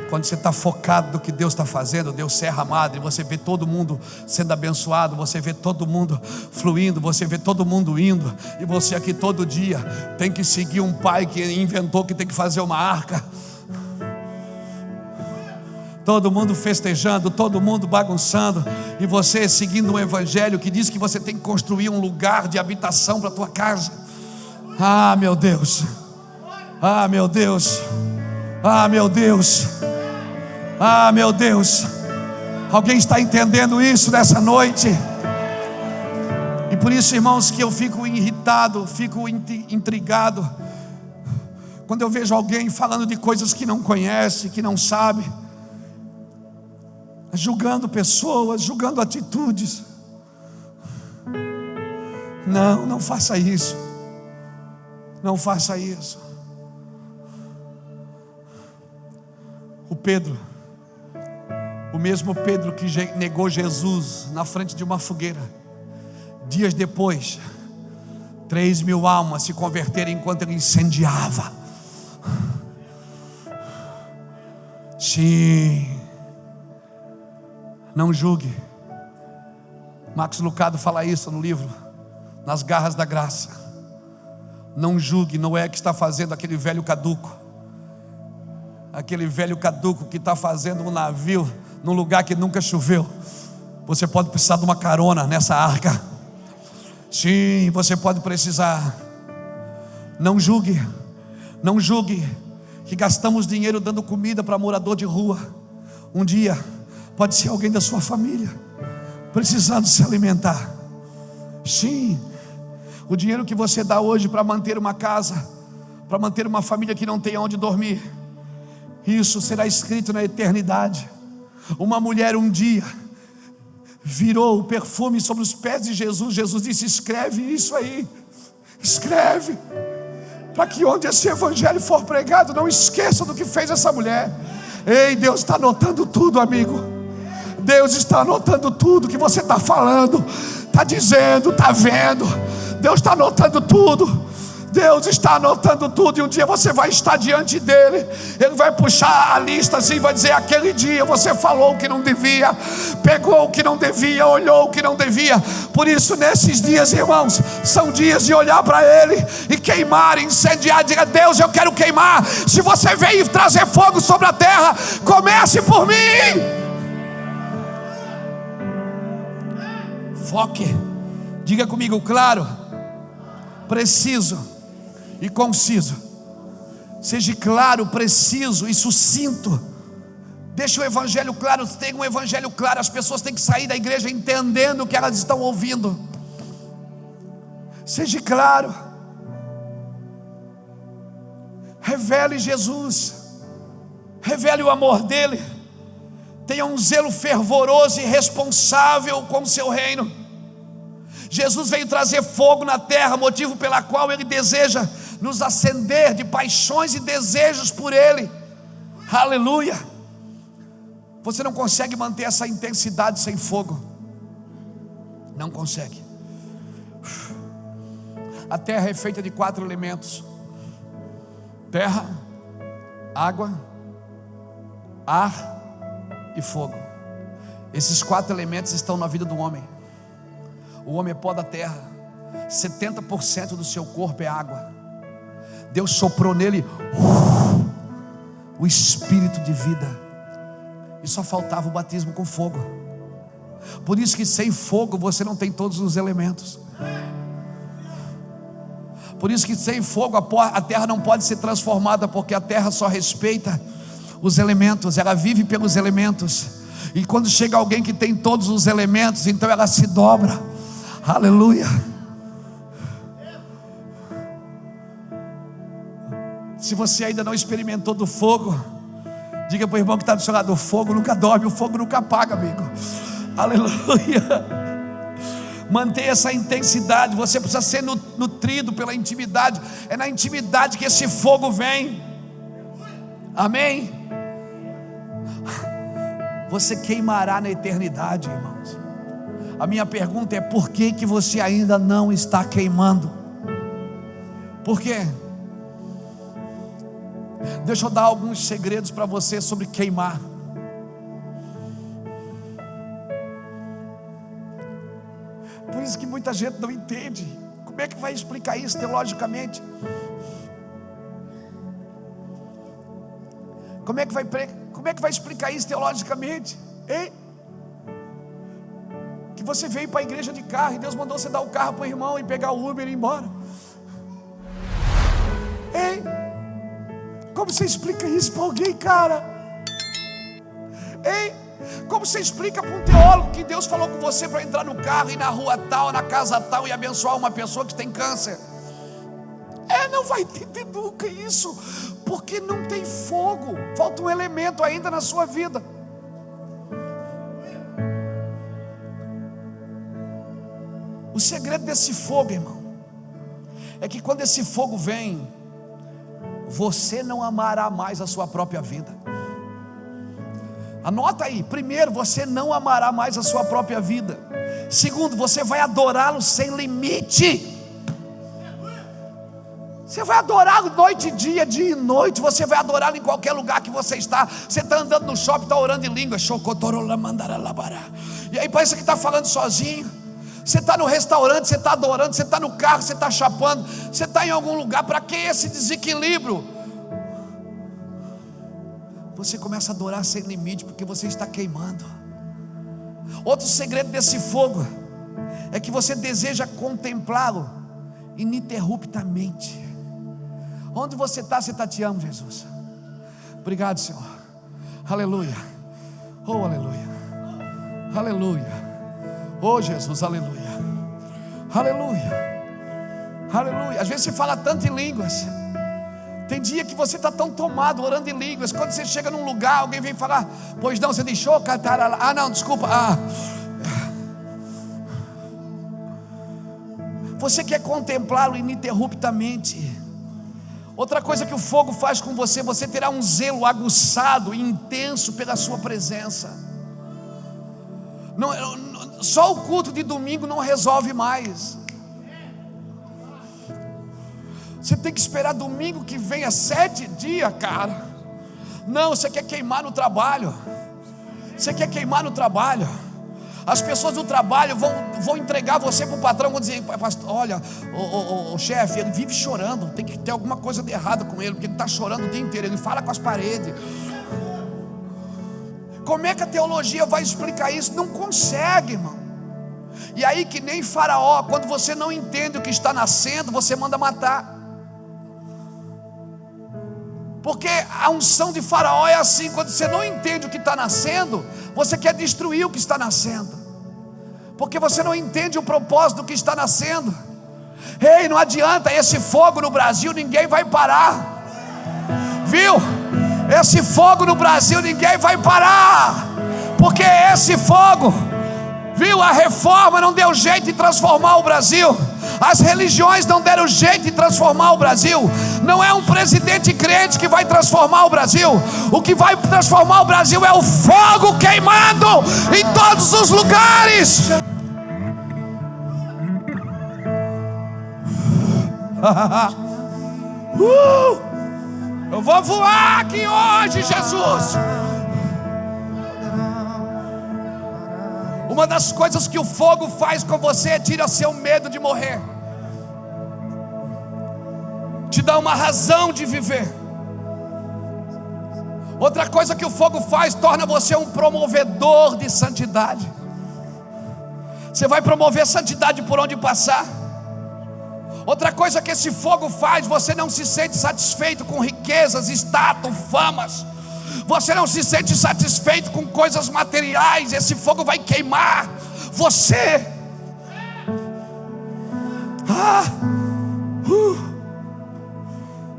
Quando você está focado no que Deus está fazendo, Deus cerra a madre. Você vê todo mundo sendo abençoado, você vê todo mundo fluindo, você vê todo mundo indo. E você aqui todo dia tem que seguir um pai que inventou que tem que fazer uma arca. Todo mundo festejando, todo mundo bagunçando, e você seguindo um evangelho que diz que você tem que construir um lugar de habitação para a tua casa. Meu Deus. Meu Deus. Meu Deus. Meu Deus. Alguém está entendendo isso nessa noite? E por isso, irmãos, que eu fico irritado, fico intrigado quando eu vejo alguém falando de coisas que não conhece, que não sabe, julgando pessoas, julgando atitudes. Não faça isso. Não faça isso. O Pedro, o mesmo Pedro que negou Jesus na frente de uma fogueira, dias depois, 3.000 almas se converteram enquanto ele incendiava. Sim. Não julgue. Max Lucado fala isso no livro Nas Garras da Graça. Não julgue. Noé que está fazendo aquele velho caduco. Aquele velho caduco que está fazendo um navio num lugar que nunca choveu. Você pode precisar de uma carona nessa arca. Sim, você pode precisar. Não julgue. Não julgue que gastamos dinheiro dando comida para morador de rua. Um dia pode ser alguém da sua família precisando se alimentar. Sim, o dinheiro que você dá hoje para manter uma casa, para manter uma família que não tem onde dormir, isso será escrito na eternidade. Uma mulher um dia virou o perfume sobre os pés de Jesus. Jesus disse: escreve isso aí, escreve, para que onde esse evangelho for pregado, não esqueça do que fez essa mulher. Ei, Deus está anotando tudo, amigo. Deus está anotando tudo que você está falando, está dizendo, está vendo. Deus está anotando tudo. Deus está anotando tudo. E um dia você vai estar diante dele. Ele vai puxar a lista assim, vai dizer: aquele dia você falou o que não devia, pegou o que não devia, olhou o que não devia. Por isso, nesses dias, irmãos, são dias de olhar para ele e queimar, incendiar. Diga: Deus, eu quero queimar. Se você veio trazer fogo sobre a terra, comece por mim. Foque. Diga comigo: claro, preciso e conciso. Seja claro, preciso e sucinto. Deixe o evangelho claro. Tenha um evangelho claro. As pessoas têm que sair da igreja entendendo o que elas estão ouvindo. Seja claro. Revele Jesus. revele o amor dele, tenha um zelo fervoroso e responsável com o seu reino. Jesus veio trazer fogo na terra, motivo pela qual ele deseja nos acender de paixões e desejos por ele. Aleluia. Você não consegue manter essa intensidade sem fogo, não consegue. A terra é feita de 4 elementos: terra, água, ar e fogo. Esses 4 elementos estão na vida do homem. O homem é pó da terra, 70% do seu corpo é água. Deus soprou nele o espírito de vida, e só faltava o batismo com fogo. Por isso que sem fogo você não tem todos os elementos. Por isso que sem fogo a terra não pode ser transformada, porque a terra só respeita os elementos, ela vive pelos elementos. E quando chega alguém que tem todos os elementos, então ela se dobra. Aleluia. Se você ainda não experimentou do fogo, diga para o irmão que está do seu lado: o fogo nunca dorme, o fogo nunca apaga, amigo. Aleluia. Mantenha essa intensidade. Você precisa ser nutrido pela intimidade. É na intimidade que esse fogo vem. Amém? Você queimará na eternidade, irmãos. A minha pergunta é: por que você ainda não está queimando? Por quê? Deixa eu dar alguns segredos para você sobre queimar. Por isso que muita gente não entende. Como é que vai explicar isso teologicamente? Como é que vai explicar isso teologicamente? Hein? Que você veio para a igreja de carro e Deus mandou você dar o carro para o irmão e pegar o Uber e ir embora. Hein? Como você explica isso para alguém, cara? Hein? Como você explica para um teólogo que Deus falou com você para entrar no carro e ir na rua tal, na casa tal e abençoar uma pessoa que tem câncer? Não vai entender nunca isso, porque não tem fogo. Falta um elemento ainda na sua vida. O segredo desse fogo, irmão, é que quando esse fogo vem, você não amará mais a sua própria vida. Anota aí: primeiro, você não amará mais a sua própria vida. Segundo, você vai adorá-lo sem limite. Você vai adorá-lo noite e dia e noite. Você vai adorá-lo em qualquer lugar que você está. Você está andando no shopping, está orando em língua. E aí parece que está falando sozinho. Você está no restaurante, você está adorando. Você está no carro, você está chapando. Você está em algum lugar. Para que esse desequilíbrio? Você começa a adorar sem limite, porque você está queimando. Outro segredo desse fogo é que você deseja contemplá-lo ininterruptamente. Onde você está, te amo, Jesus. Obrigado, Senhor. Aleluia. Oh, aleluia. Aleluia. Oh, Jesus, aleluia. Aleluia. Aleluia. Às vezes você fala tanto em línguas. Tem dia que você está tão tomado orando em línguas. Quando você chega num lugar, alguém vem falar: pois não, você deixou cantar. Ah, não, desculpa. Você quer contemplá-lo ininterruptamente. Outra coisa que o fogo faz com você: você terá um zelo aguçado e intenso pela sua presença. Só o culto de domingo não resolve mais. Você tem que esperar domingo que vem 7 dias, cara. Não, você quer queimar no trabalho. Você quer queimar no trabalho. As pessoas do trabalho vão entregar você para o patrão. Vão dizer: pastor, olha, o chefe, ele vive chorando. Tem que ter alguma coisa de errado com ele, porque ele está chorando o dia inteiro. Ele fala com as paredes. Como é que a teologia vai explicar isso? Não consegue, irmão. E aí, que nem Faraó, quando você não entende o que está nascendo, você manda matar. Porque a unção de Faraó é assim: quando você não entende o que está nascendo, você quer destruir o que está nascendo, porque você não entende o propósito do que está nascendo. Ei, não adianta esse fogo no Brasil, ninguém vai parar, viu? Esse fogo no Brasil ninguém vai parar, porque esse fogo, viu, a reforma não deu jeito de transformar o Brasil, as religiões não deram jeito de transformar o Brasil. Não é um presidente crente que vai transformar o Brasil. O que vai transformar o Brasil é o fogo queimando em todos os lugares. Eu vou voar aqui hoje, Jesus. Uma das coisas que o fogo faz com você é tirar seu medo de morrer, te dá uma razão de viver. Outra coisa que o fogo faz, torna você um promovedor de santidade. Você vai promover santidade por onde passar. Outra coisa que esse fogo faz, você não se sente satisfeito com riquezas, status, famas. Você não se sente satisfeito com coisas materiais. Esse fogo vai queimar você.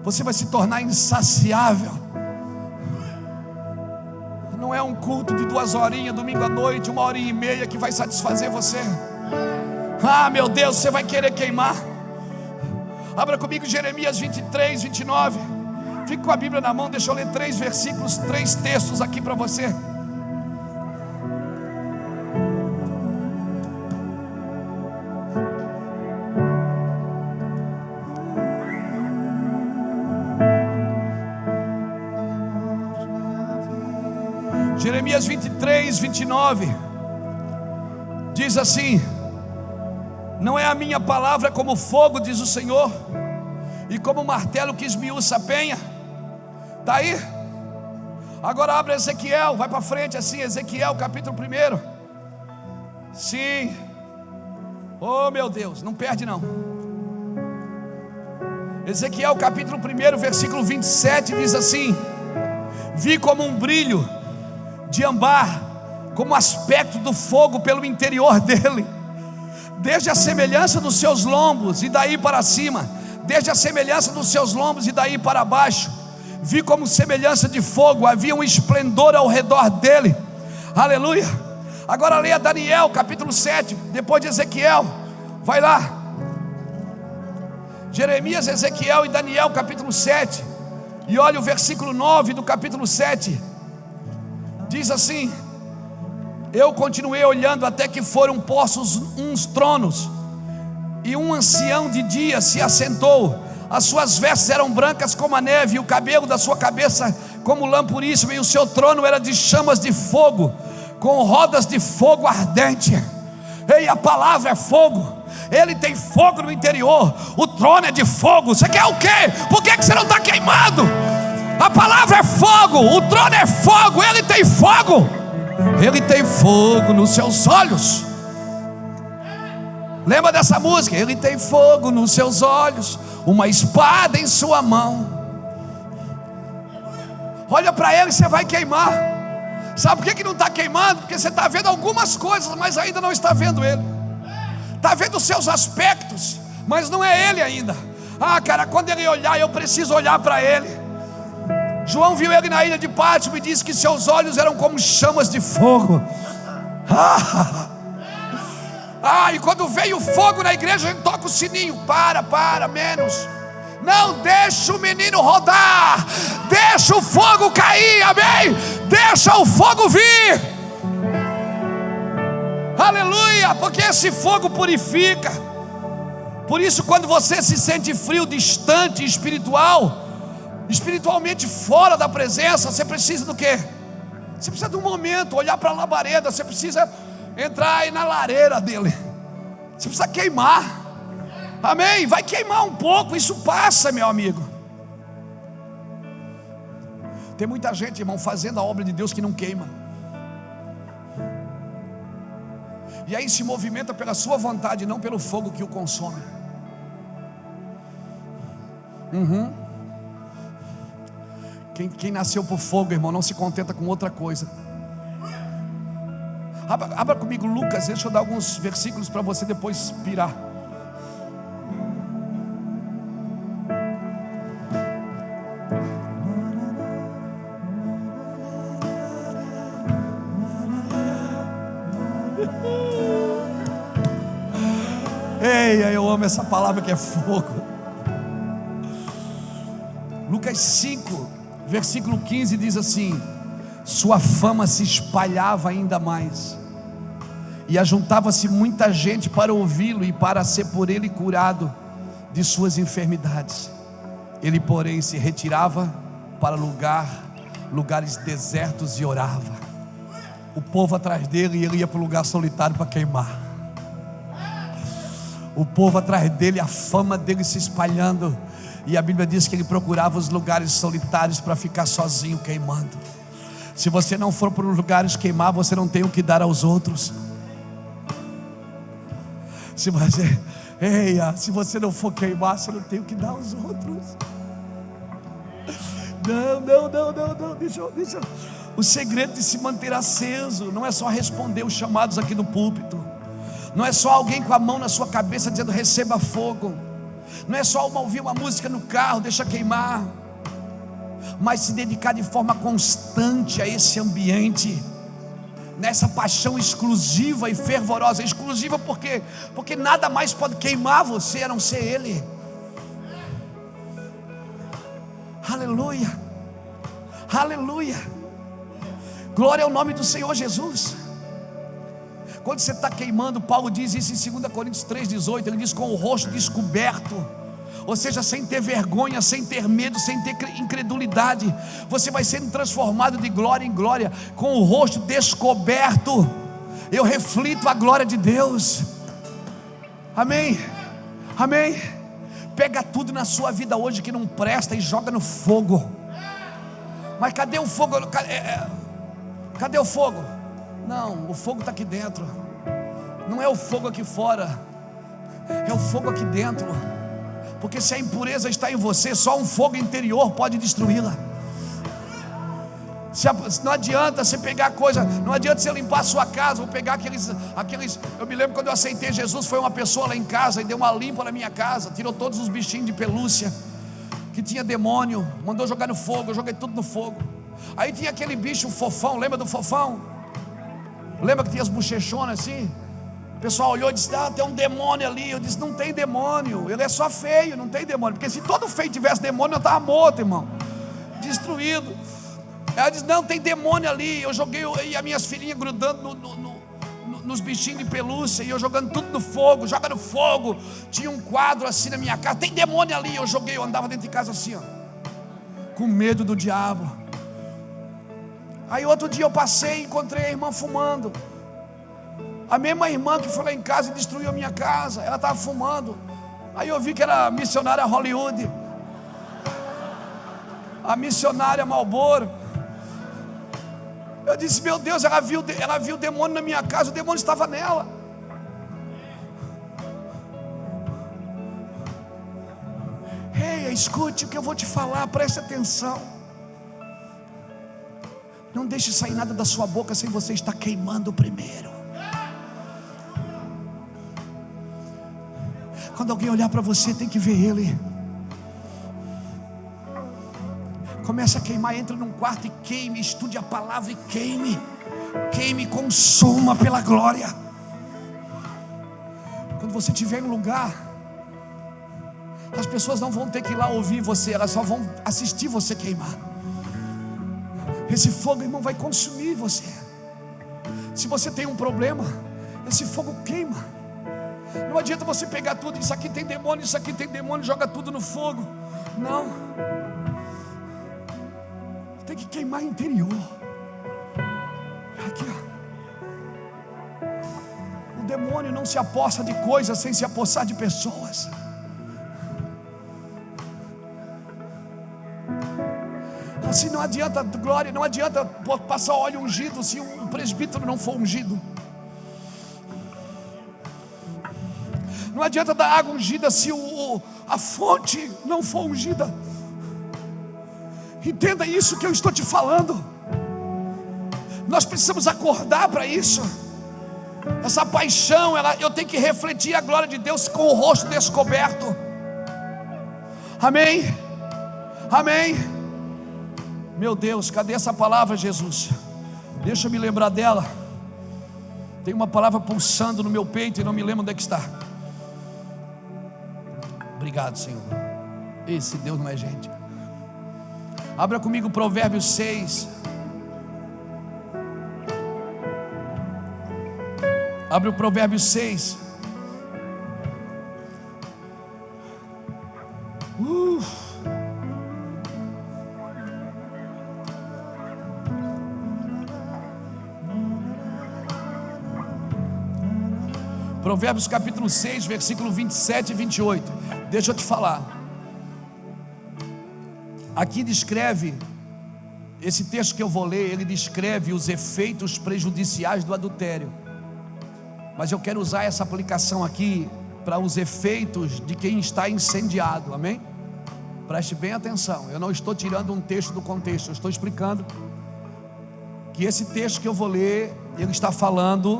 Você vai se tornar insaciável. Não é um culto de 2 horinhas, domingo à noite, 1h30 que vai satisfazer você. Meu Deus, você vai querer queimar. Abra comigo Jeremias 23, 29. Fique com a Bíblia na mão, deixa eu ler 3 versículos, 3 textos aqui para você. Jeremias 23, 29 diz assim: não é a minha palavra como fogo, diz o Senhor, e como martelo que esmiuça a penha. Está aí? Agora abre Ezequiel, vai para frente assim, Ezequiel capítulo 1. Sim. Oh meu Deus, não perde não. Ezequiel capítulo 1, versículo 27 diz assim: vi como um brilho de ambar, como aspecto do fogo pelo interior dele, desde a semelhança dos seus lombos e daí para cima, desde a semelhança dos seus lombos e daí para baixo. Vi como semelhança de fogo, havia um esplendor ao redor dele. Aleluia. Agora leia Daniel capítulo 7, depois de Ezequiel. Vai lá, Jeremias, Ezequiel e Daniel capítulo 7. E olha o versículo 9 do capítulo 7. Diz assim: eu continuei olhando até que foram postos uns tronos, e um ancião de dia se assentou. As suas vestes eram brancas como a neve, e o cabelo da sua cabeça como lã puríssima, e o seu trono era de chamas de fogo, com rodas de fogo ardente. Ei, a palavra é fogo. Ele tem fogo no interior. O trono é de fogo. Você quer o quê? Por que você não está queimado? A palavra é fogo, o trono é fogo. Ele tem fogo. Ele tem fogo nos seus olhos. Lembra dessa música? Ele tem fogo nos seus olhos, uma espada em sua mão. Olha para ele, você vai queimar. Sabe por que não está queimando? Porque você está vendo algumas coisas, mas ainda não está vendo ele. Está vendo os seus aspectos, mas não é ele ainda. Cara, quando ele olhar, eu preciso olhar para ele. João viu ele na ilha de Pátimo e disse que seus olhos eram como chamas de fogo. E quando veio o fogo na igreja, a gente toca o sininho. Para, menos. Não, deixa o menino rodar. Deixa o fogo cair, amém? Deixa o fogo vir. Aleluia, porque esse fogo purifica. Por isso, quando você se sente frio, distante, espiritualmente fora da presença, você precisa do quê? Você precisa de um momento, olhar para a labareda. Você precisa entrar aí na lareira dele. Você precisa queimar. Amém? Vai queimar um pouco, isso passa, meu amigo. Tem muita gente, irmão, fazendo a obra de Deus que não queima. E aí se movimenta pela sua vontade, não pelo fogo que o consome. Quem nasceu por fogo, irmão, não se contenta com outra coisa. Abra comigo Lucas, deixa eu dar alguns versículos para você depois pirar. Ei, eu amo essa palavra que é fogo. Lucas 5, versículo 15 diz assim: sua fama se espalhava ainda mais, e ajuntava-se muita gente para ouvi-lo e para ser por ele curado de suas enfermidades. Ele, porém, se retirava para lugares desertos e orava. O povo atrás dele, e ele ia para um lugar solitário para queimar. O povo atrás dele, a fama dele se espalhando, e a Bíblia diz que ele procurava os lugares solitários para ficar sozinho queimando. Se você não for para os lugares queimar, você não tem o que dar aos outros. Se você não for queimar, você não tem o que dar aos outros. Não. Deixa. O segredo de se manter aceso não é só responder os chamados aqui do púlpito. Não é só alguém com a mão na sua cabeça dizendo receba fogo. Não é só ouvir uma música no carro, deixa queimar. Mas se dedicar de forma constante a esse ambiente, nessa paixão exclusiva e fervorosa. Exclusiva porque nada mais pode queimar você a não ser Ele. Aleluia, aleluia, glória ao nome do Senhor Jesus. Quando você está queimando, Paulo diz isso em 2 Coríntios 3,18. Ele diz: com o rosto descoberto, ou seja, sem ter vergonha, sem ter medo, sem ter incredulidade, você vai sendo transformado de glória em glória. Com o rosto descoberto, eu reflito a glória de Deus. Amém, amém. Pega tudo na sua vida hoje que não presta e joga no fogo. Mas cadê o fogo? Cadê o fogo? Não, o fogo está aqui dentro. Não é o fogo aqui fora, é o fogo aqui dentro. Porque se a impureza está em você, só um fogo interior pode destruí-la. Não adianta você pegar coisa, não adianta você limpar a sua casa, ou pegar aqueles. Eu me lembro quando eu aceitei Jesus, foi uma pessoa lá em casa e deu uma limpa na minha casa, tirou todos os bichinhos de pelúcia que tinha demônio, mandou jogar no fogo, eu joguei tudo no fogo. Aí tinha aquele bicho fofão, lembra do fofão? Lembra que tinha as bochechonas assim? O pessoal olhou e disse: tem um demônio ali. Eu disse: não tem demônio, ele é só feio, não tem demônio. Porque se todo feio tivesse demônio, eu estava morto, irmão, destruído. Ela disse: não, tem demônio ali. Eu joguei, e as minhas filhinhas grudando nos bichinhos de pelúcia, e eu jogando tudo no fogo. Joga no fogo. Tinha um quadro assim na minha casa: tem demônio ali. Eu andava dentro de casa assim, ó, com medo do diabo. Aí outro dia eu passei e encontrei a irmã fumando. A mesma irmã que foi lá em casa e destruiu a minha casa, ela estava fumando. Aí eu vi que era a missionária Hollywood, a missionária Marlboro. Eu disse: meu Deus, ela viu o demônio na minha casa, o demônio estava nela. Ei, escute o que eu vou te falar, preste atenção. Não deixe sair nada da sua boca sem você estar queimando primeiro. Quando alguém olhar para você, tem que ver Ele. Comece a queimar, entre num quarto e queime, estude a palavra e queime. Queime, consuma pela glória. Quando você estiver em um lugar, as pessoas não vão ter que ir lá ouvir você, elas só vão assistir você queimar. Esse fogo, irmão, vai consumir você. Se você tem um problema, esse fogo queima. Não adianta você pegar tudo, isso aqui tem demônio, isso aqui tem demônio, joga tudo no fogo. Não. Tem que queimar interior. Aqui, ó. O demônio não se apossa de coisas sem se apossar de pessoas. Assim não adianta glória, não adianta passar óleo ungido se o presbítero não for ungido. Não adianta dar água ungida se a fonte não for ungida. Entenda isso que eu estou te falando. Nós precisamos acordar para isso. Essa paixão, eu tenho que refletir a glória de Deus com o rosto descoberto. Amém? Amém? Meu Deus, cadê essa palavra, Jesus? Deixa eu me lembrar dela. Tem uma palavra pulsando no meu peito e não me lembro onde é que está. Obrigado, Senhor. Esse Deus não é gente. Abra comigo Provérbios 6. Abre o Provérbios 6. Provérbios capítulo 6, versículo 27 e 28. Deixa eu te falar. Aqui descreve, esse texto que eu vou ler, ele descreve os efeitos prejudiciais do adultério. Mas eu quero usar essa aplicação aqui para os efeitos de quem está incendiado, amém? Preste bem atenção, eu não estou tirando um texto do contexto, eu estou explicando que esse texto que eu vou ler, ele está falando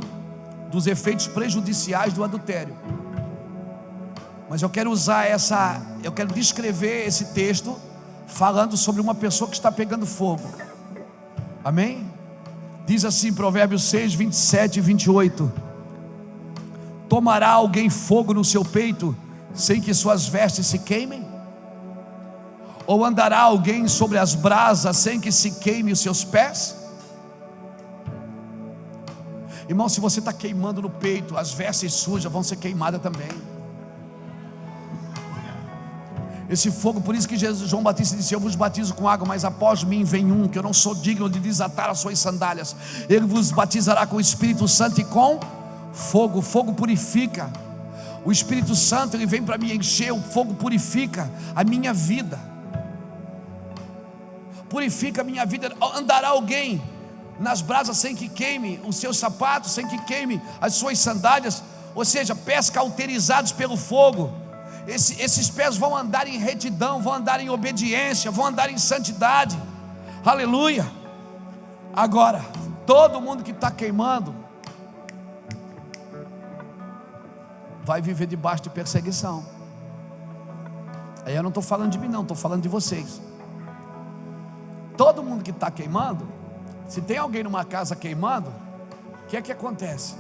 dos efeitos prejudiciais do adultério. Mas eu quero usar eu quero descrever esse texto falando sobre uma pessoa que está pegando fogo, amém? Diz assim, Provérbios 6, 27 e 28: tomará alguém fogo no seu peito, sem que suas vestes se queimem? Ou andará alguém sobre as brasas, sem que se queime os seus pés? Irmão, se você está queimando no peito, as vestes sujas vão ser queimadas também. Esse fogo, por isso que João Batista disse: eu vos batizo com água, mas após mim vem um, que eu não sou digno de desatar as suas sandálias. Ele vos batizará com o Espírito Santo e com fogo. O fogo purifica. O Espírito Santo, ele vem para me encher. O fogo purifica a minha vida. Purifica a minha vida. Andará alguém nas brasas sem que queime os seus sapatos, sem que queime as suas sandálias, ou seja, pés cauterizados pelo fogo. Esses pés vão andar em retidão, vão andar em obediência, vão andar em santidade, aleluia. Agora, todo mundo que está queimando vai viver debaixo de perseguição. Aí eu não estou falando de mim não, estou falando de vocês. Todo mundo que está queimando, se tem alguém numa casa queimando, o que é que acontece?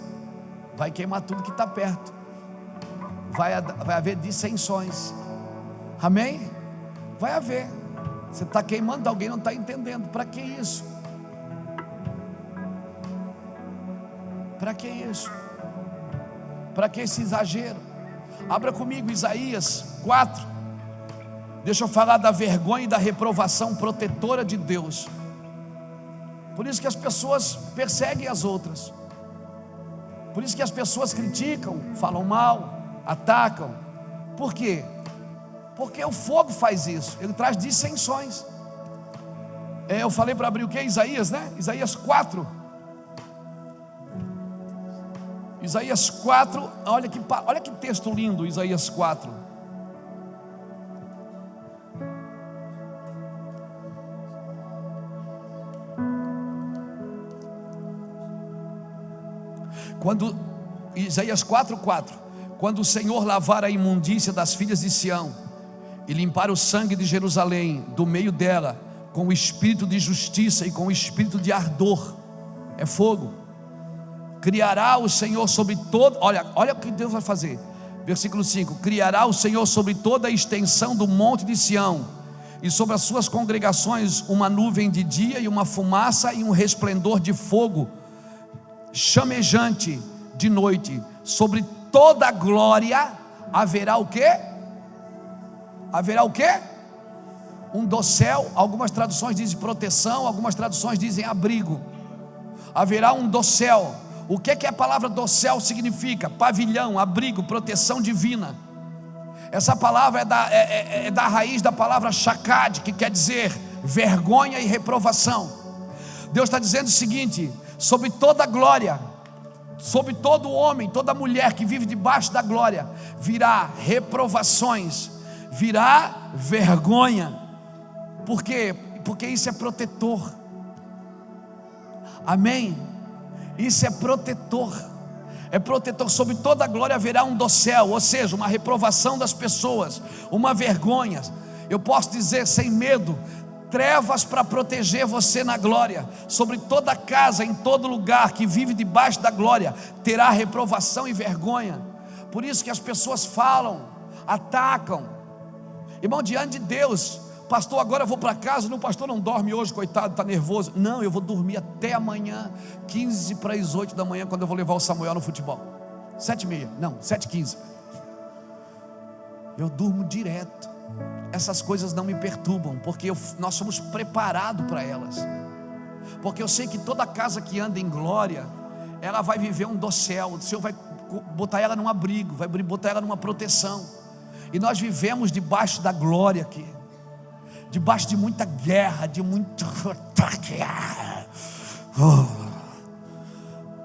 Vai queimar tudo que está perto. Vai haver dissensões, amém? Vai haver. Você está queimando, alguém não está entendendo. Para que isso? Para que isso? Para que esse exagero? Abra comigo Isaías 4. Deixa eu falar da vergonha e da reprovação protetora de Deus. Por isso que as pessoas perseguem as outras. Por isso que as pessoas criticam, falam mal, atacam. Por quê? Porque o fogo faz isso. Ele traz dissensões. Eu falei para abrir o que? Isaías, né? Isaías 4. Isaías 4. Olha que texto lindo, Isaías 4. Isaías 4:4. Quando o Senhor lavar a imundícia das filhas de Sião e limpar o sangue de Jerusalém do meio dela, com o espírito de justiça e com o espírito de ardor, é fogo, criará o Senhor sobre todo, olha o que Deus vai fazer, versículo 5: criará o Senhor sobre toda a extensão do monte de Sião, e sobre as suas congregações uma nuvem de dia e uma fumaça e um resplendor de fogo chamejante de noite. Sobre toda a glória haverá o quê? Haverá o quê? Um dossel. Algumas traduções dizem proteção, algumas traduções dizem abrigo. Haverá um dossel. O que a palavra dossel significa? Pavilhão, abrigo, proteção divina. Essa palavra é da raiz da palavra shakad, que quer dizer vergonha e reprovação. Deus está dizendo o seguinte: sobre toda a glória, sobre todo homem, toda mulher que vive debaixo da glória, virá reprovações, virá vergonha. Por quê? Porque isso é protetor, amém? Isso é protetor, é protetor. Sobre toda a glória haverá um dossel, ou seja, uma reprovação das pessoas, uma vergonha. Eu posso dizer sem medo: trevas para proteger você na glória. Sobre toda casa, em todo lugar que vive debaixo da glória, terá reprovação e vergonha. Por isso que as pessoas falam: atacam. Irmão, diante de Deus, pastor, agora eu vou para casa. Não, pastor não dorme hoje, coitado, está nervoso. Não, eu vou dormir até amanhã, 15 para as 8 da manhã, quando eu vou levar o Samuel no futebol. 7h30, não, 7h15. Eu durmo direto. Essas coisas não me perturbam, porque nós somos preparados para elas. Porque eu sei que toda casa que anda em glória, ela vai viver um dossel. O Senhor vai botar ela num abrigo, vai botar ela numa proteção. E nós vivemos debaixo da glória aqui, debaixo de muita guerra, de muito ataque.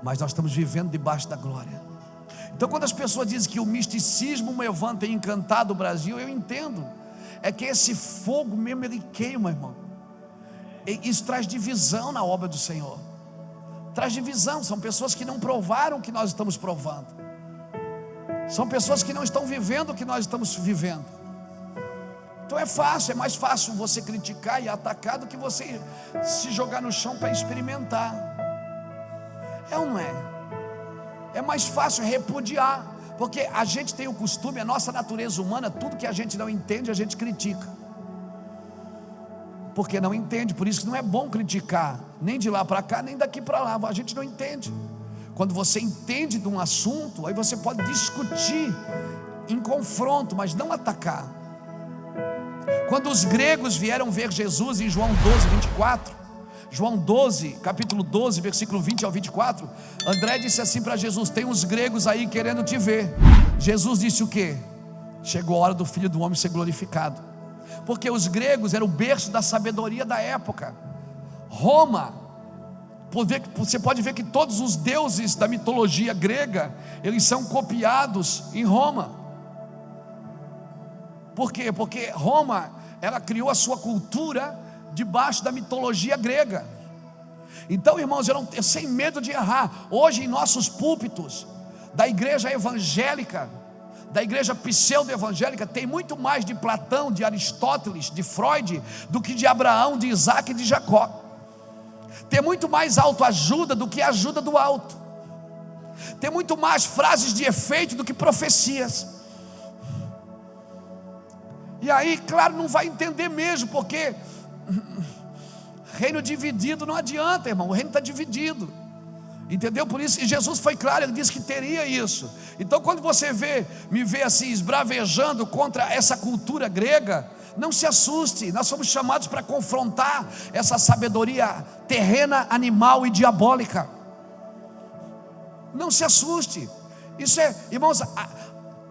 Mas nós estamos vivendo debaixo da glória. Então, quando as pessoas dizem que o misticismo levanta e encantado o Brasil, eu entendo. É que esse fogo mesmo, ele queima, irmão. Isso traz divisão na obra do Senhor. Traz divisão. São pessoas que não provaram o que nós estamos provando. São pessoas que não estão vivendo o que nós estamos vivendo. Então é mais fácil você criticar e atacar do que você se jogar no chão para experimentar. É ou não é? É mais fácil repudiar. Porque a gente tem o costume, a nossa natureza humana, tudo que a gente não entende, a gente critica. Porque não entende, por isso que não é bom criticar, nem de lá para cá, nem daqui para lá. A gente não entende. Quando você entende de um assunto, aí você pode discutir em confronto, mas não atacar. Quando os gregos vieram ver Jesus em João 12, 24, João 12, capítulo 12, versículo 20 ao 24, André disse assim para Jesus: tem uns gregos aí querendo te ver. Jesus disse o quê? Chegou a hora do Filho do Homem ser glorificado. Porque os gregos eram o berço da sabedoria da época. Roma, você pode ver que todos os deuses da mitologia grega, eles são copiados em Roma. Por quê? Porque Roma, ela criou a sua cultura debaixo da mitologia grega. Então, irmãos, eu sem medo de errar, hoje em nossos púlpitos da igreja evangélica, da igreja pseudo-evangélica, tem muito mais de Platão, de Aristóteles, de Freud, do que de Abraão, de Isaac e de Jacó. Tem muito mais autoajuda do que ajuda do alto. Tem muito mais frases de efeito do que profecias. E aí, claro, não vai entender mesmo, porque reino dividido não adianta, irmão. O reino está dividido, entendeu? Por isso que Jesus foi claro, ele disse que teria isso. Então, quando você me vê assim esbravejando contra essa cultura grega, não se assuste. Nós somos chamados para confrontar essa sabedoria terrena, animal e diabólica. Não se assuste. Isso é, irmãos,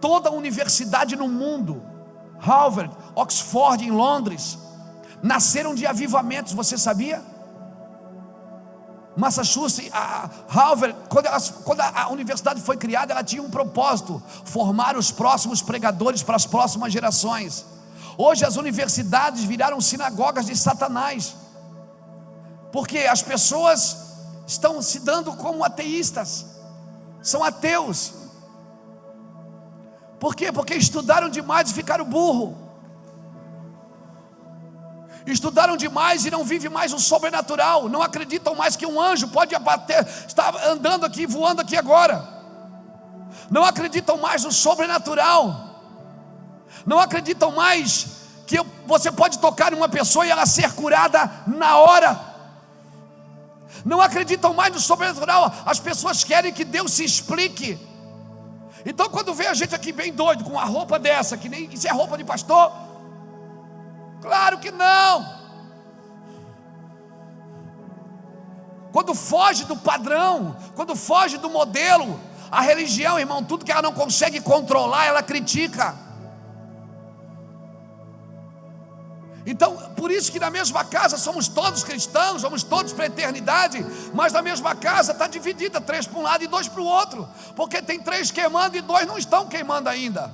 toda a universidade no mundo, Harvard, Oxford em Londres, nasceram de avivamentos. Você sabia? Massachusetts, Harvard, quando a universidade foi criada, ela tinha um propósito: formar os próximos pregadores para as próximas gerações. Hoje as universidades viraram sinagogas de Satanás, porque as pessoas estão se dando como ateístas, são ateus. Por quê? Porque estudaram demais e ficaram burros. Estudaram demais e não vivem mais o sobrenatural. Não acreditam mais que um anjo pode abater, está andando aqui, voando aqui agora. Não acreditam mais no sobrenatural. Não acreditam mais que você pode tocar em uma pessoa e ela ser curada na hora. Não acreditam mais no sobrenatural. As pessoas querem que Deus se explique. Então, quando vê a gente aqui bem doido, com uma roupa dessa, que nem isso é roupa de pastor, claro que não. Quando foge do padrão, quando foge do modelo, a religião, irmão, tudo que ela não consegue controlar, ela critica. Então, por isso que na mesma casa somos todos cristãos, somos todos para a eternidade, mas na mesma casa está dividida, 3 para um lado e 2 para o outro, porque tem 3 queimando e 2 não estão queimando ainda.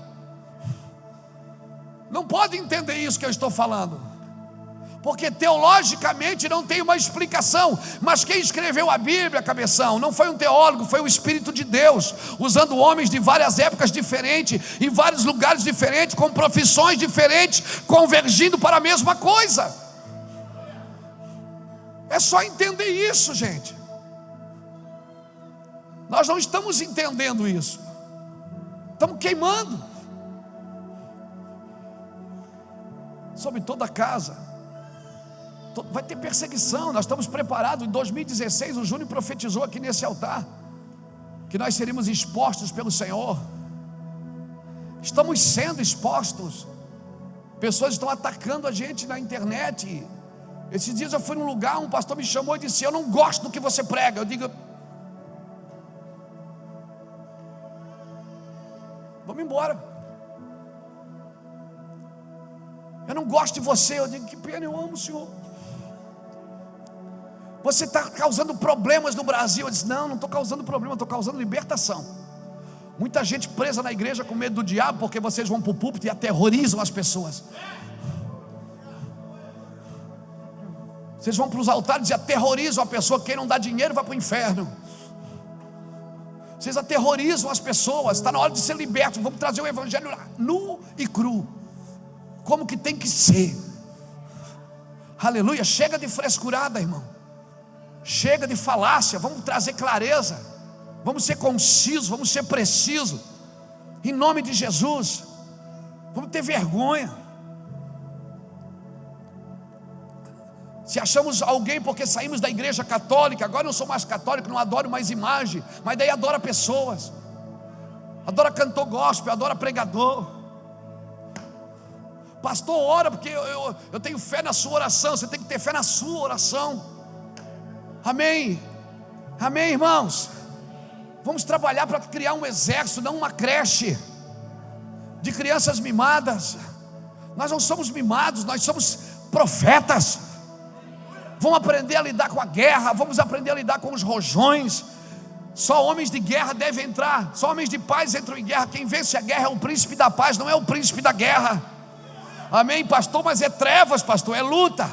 Não pode entender isso que eu estou falando, porque teologicamente não tem uma explicação. Mas quem escreveu a Bíblia, cabeção, não foi um teólogo, foi o Espírito de Deus, usando homens de várias épocas diferentes, em vários lugares diferentes, com profissões diferentes, convergindo para a mesma coisa. É só entender isso, gente. Nós não estamos entendendo isso, estamos queimando. sobre toda a casa. Vai ter perseguição. Nós estamos preparados. Em 2016 o Júnior profetizou aqui nesse altar que nós seríamos expostos pelo Senhor. Estamos sendo expostos. Pessoas estão atacando a gente na internet. Esses dias eu fui num lugar, um pastor me chamou e disse: eu não gosto do que você prega. Eu digo: vamos embora. Eu não gosto de você. Eu digo: que pena, eu amo o Senhor. Você está causando problemas no Brasil. Eu disse: não estou causando problema, estou causando libertação. Muita gente presa na igreja com medo do diabo, porque vocês vão para o púlpito e aterrorizam as pessoas. Vocês vão para os altares e aterrorizam a pessoa. Quem não dá dinheiro vai para o inferno. Vocês aterrorizam as pessoas. Está na hora de ser liberto. Vamos trazer o evangelho nu e cru, como que tem que ser. Aleluia. Chega de frescurada, irmão. Chega de falácia. Vamos trazer clareza. Vamos ser concisos, vamos ser precisos. Em nome de Jesus. Vamos ter vergonha. Se achamos alguém porque saímos da igreja católica, agora eu não sou mais católico, não adoro mais imagem, mas daí adora pessoas, adora cantor gospel, adora pregador. Pastor, ora porque eu tenho fé na sua oração. Você tem que ter fé na sua oração. Amém. Amém, irmãos. Vamos trabalhar para criar um exército, não uma creche de crianças mimadas. Nós não somos mimados, nós somos profetas. Vamos aprender a lidar com a guerra. Vamos aprender a lidar com os rojões. Só homens de guerra devem entrar. Só homens de paz entram em guerra. Quem vence a guerra é o príncipe da paz, não é o príncipe da guerra. Amém, pastor? Mas é trevas, pastor, é luta.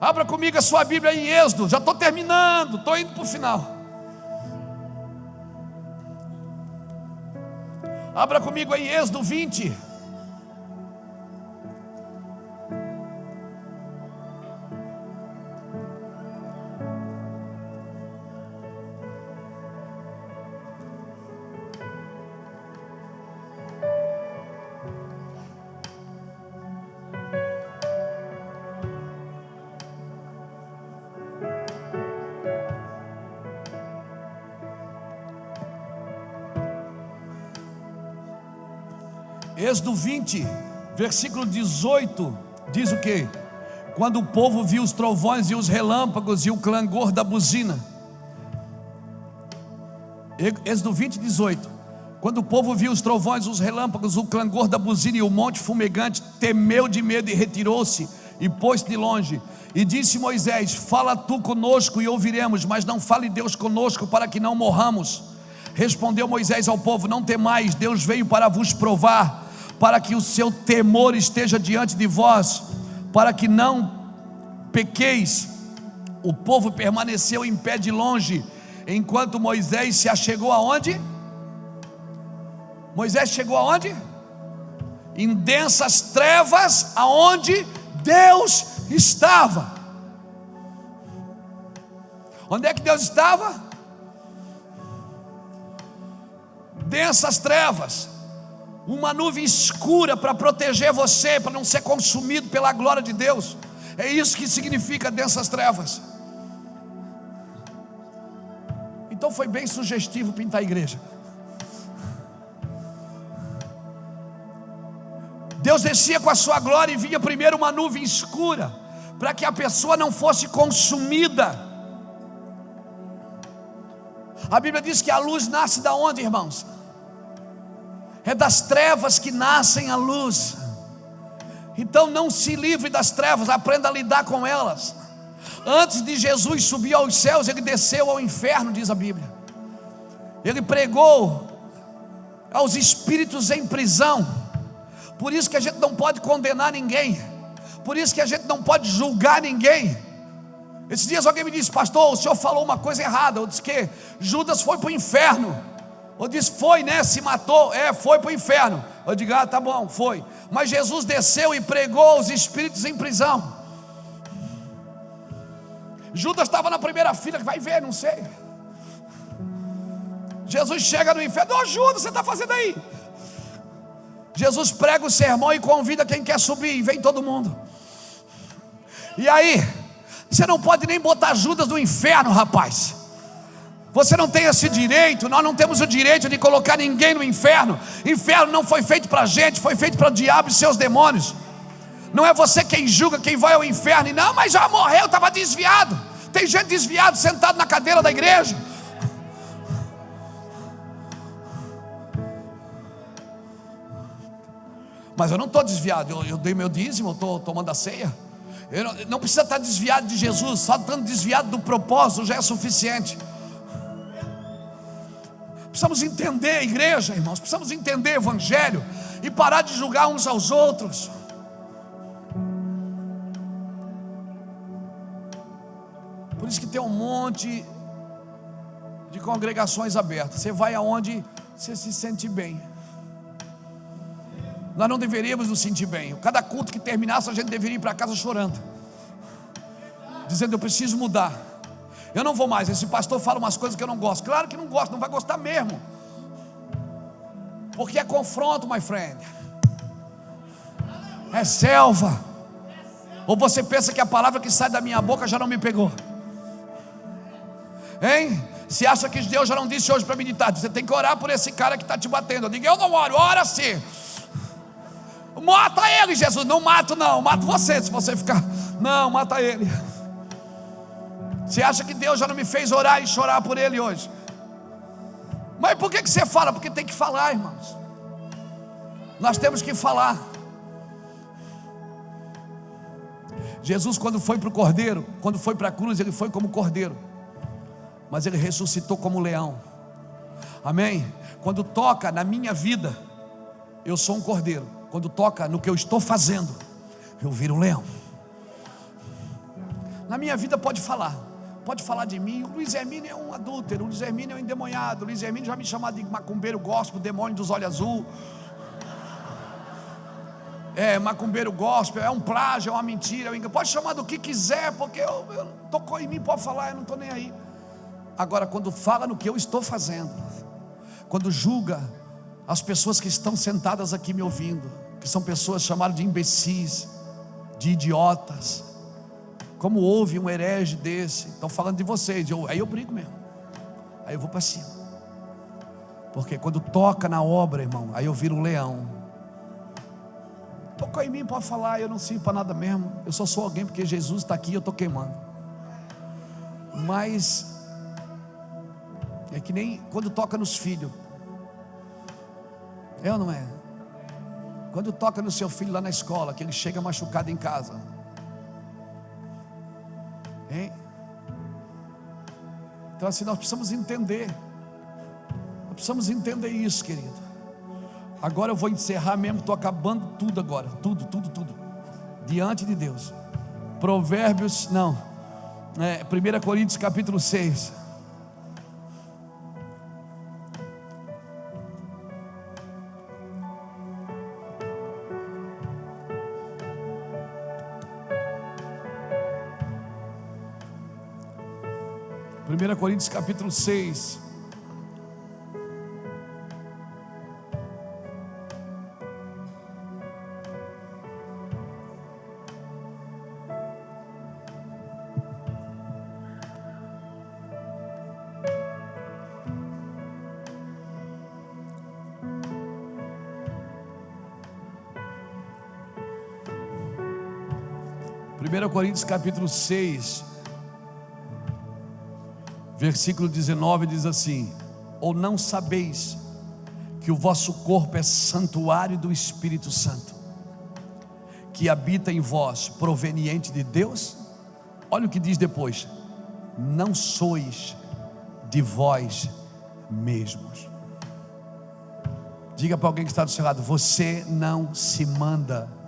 Abra comigo a sua Bíblia em Êxodo. Já estou terminando, estou indo para o final. Abra comigo em Êxodo 20. Êxodo 20, versículo 18, diz o que? Quando o povo viu os trovões e os relâmpagos e o clangor da buzina. Êxodo 20, 18. Quando o povo viu os trovões, os relâmpagos, o clangor da buzina e o monte fumegante, temeu de medo e retirou-se e pôs-se de longe. E disse Moisés: fala tu conosco e ouviremos, mas não fale Deus conosco para que não morramos. Respondeu Moisés ao povo: não temais, Deus veio para vos provar, para que o seu temor esteja diante de vós, para que não pequeis. O povo permaneceu em pé de longe, enquanto Moisés se achegou aonde? Moisés chegou aonde? Em densas trevas, aonde Deus estava. Onde é que Deus estava? Densas trevas. Uma nuvem escura para proteger você, para não ser consumido pela glória de Deus. É isso que significa densas trevas. Então foi bem sugestivo pintar a igreja. Deus descia com a sua glória e vinha primeiro uma nuvem escura, para que a pessoa não fosse consumida. A Bíblia diz que a luz nasce da onde, irmãos? É das trevas que nascem a luz. Então não se livre das trevas, aprenda a lidar com elas. Antes de Jesus subir aos céus, ele desceu ao inferno, diz a Bíblia. Ele pregou aos espíritos em prisão. Por isso que a gente não pode condenar ninguém. Por isso que a gente não pode julgar ninguém. Esses dias alguém me disse: pastor, o senhor falou uma coisa errada. Eu disse que Judas foi para o inferno. Eu disse: foi, né? Se matou. Foi para o inferno. Eu digo: tá bom, foi. Mas Jesus desceu e pregou aos espíritos em prisão. Judas estava na primeira fila, vai ver, não sei. Jesus chega no inferno: ô Judas, você está fazendo aí? Jesus prega o sermão e convida quem quer subir, e vem todo mundo. E aí, você não pode nem botar Judas no inferno, rapaz. Você não tem esse direito. Nós não temos o direito de colocar ninguém no inferno. Inferno não foi feito para a gente, foi feito para o diabo e seus demônios. Não é você quem julga quem vai ao inferno. E não, mas já morreu, estava desviado. Tem gente desviado sentado na cadeira da igreja. Mas eu não estou desviado, eu dei meu dízimo, eu estou tomando a ceia. Eu não precisa estar desviado de Jesus, só estando desviado do propósito já é suficiente. Precisamos entender, igreja, irmãos, precisamos entender o evangelho e parar de julgar uns aos outros. Por isso que tem um monte de congregações abertas. Você vai aonde você se sente bem. Nós não deveríamos nos sentir bem. Cada culto que terminasse, a gente deveria ir para casa chorando, dizendo: eu preciso mudar. Eu não vou mais, esse pastor fala umas coisas que eu não gosto. Claro que não gosto, não vai gostar mesmo, porque é confronto, my friend. É selva. Ou você pensa que a palavra que sai da minha boca já não me pegou? Hein? Se acha que Deus já não disse hoje para meditar, você tem que orar por esse cara que está te batendo. Eu digo: eu não oro, ora sim. Mata ele, Jesus. Não mato não, mato você se você ficar. Não, mata ele. Você acha que Deus já não me fez orar e chorar por ele hoje? Mas por que você fala? Porque tem que falar, irmãos. Nós temos que falar. Jesus, quando foi para o cordeiro, quando foi para a cruz, ele foi como cordeiro, mas ele ressuscitou como leão. Amém? Quando toca na minha vida, eu sou um cordeiro. Quando toca no que eu estou fazendo, eu viro um leão. Na minha vida pode falar de mim. O Luiz Hermínio é um adúltero, o Luiz Hermínio é um endemoniado, o Luiz Hermínio já me chamava de macumbeiro gospel, demônio dos olhos azul. Macumbeiro gospel, é um plágio, é uma mentira, pode chamar do que quiser, porque eu tocou em mim, pode falar, eu não estou nem aí. Agora, quando fala no que eu estou fazendo, quando julga as pessoas que estão sentadas aqui me ouvindo, que são pessoas chamadas de imbecis, de idiotas, como houve um herege desse, estão falando de vocês, aí eu brigo mesmo, aí eu vou para cima, porque quando toca na obra, irmão, aí eu viro um leão. Tocou em mim, pode falar, eu não sirvo para nada mesmo, eu só sou alguém porque Jesus está aqui e eu estou queimando. Mas é que nem quando toca nos filhos, é ou não é? Quando toca no seu filho lá na escola, que ele chega machucado em casa, hein? Então assim, nós precisamos entender isso, querido. Agora eu vou encerrar mesmo, estou acabando tudo agora, tudo, diante de Deus. 1 Coríntios capítulo 6. Primeira Coríntios capítulo 6. Primeira Coríntios capítulo 6, versículo 19 diz assim: ou não sabeis que o vosso corpo é santuário do Espírito Santo, que habita em vós, proveniente de Deus? Olha o que diz depois: não sois de vós mesmos. Diga para alguém que está do seu lado: você não se manda.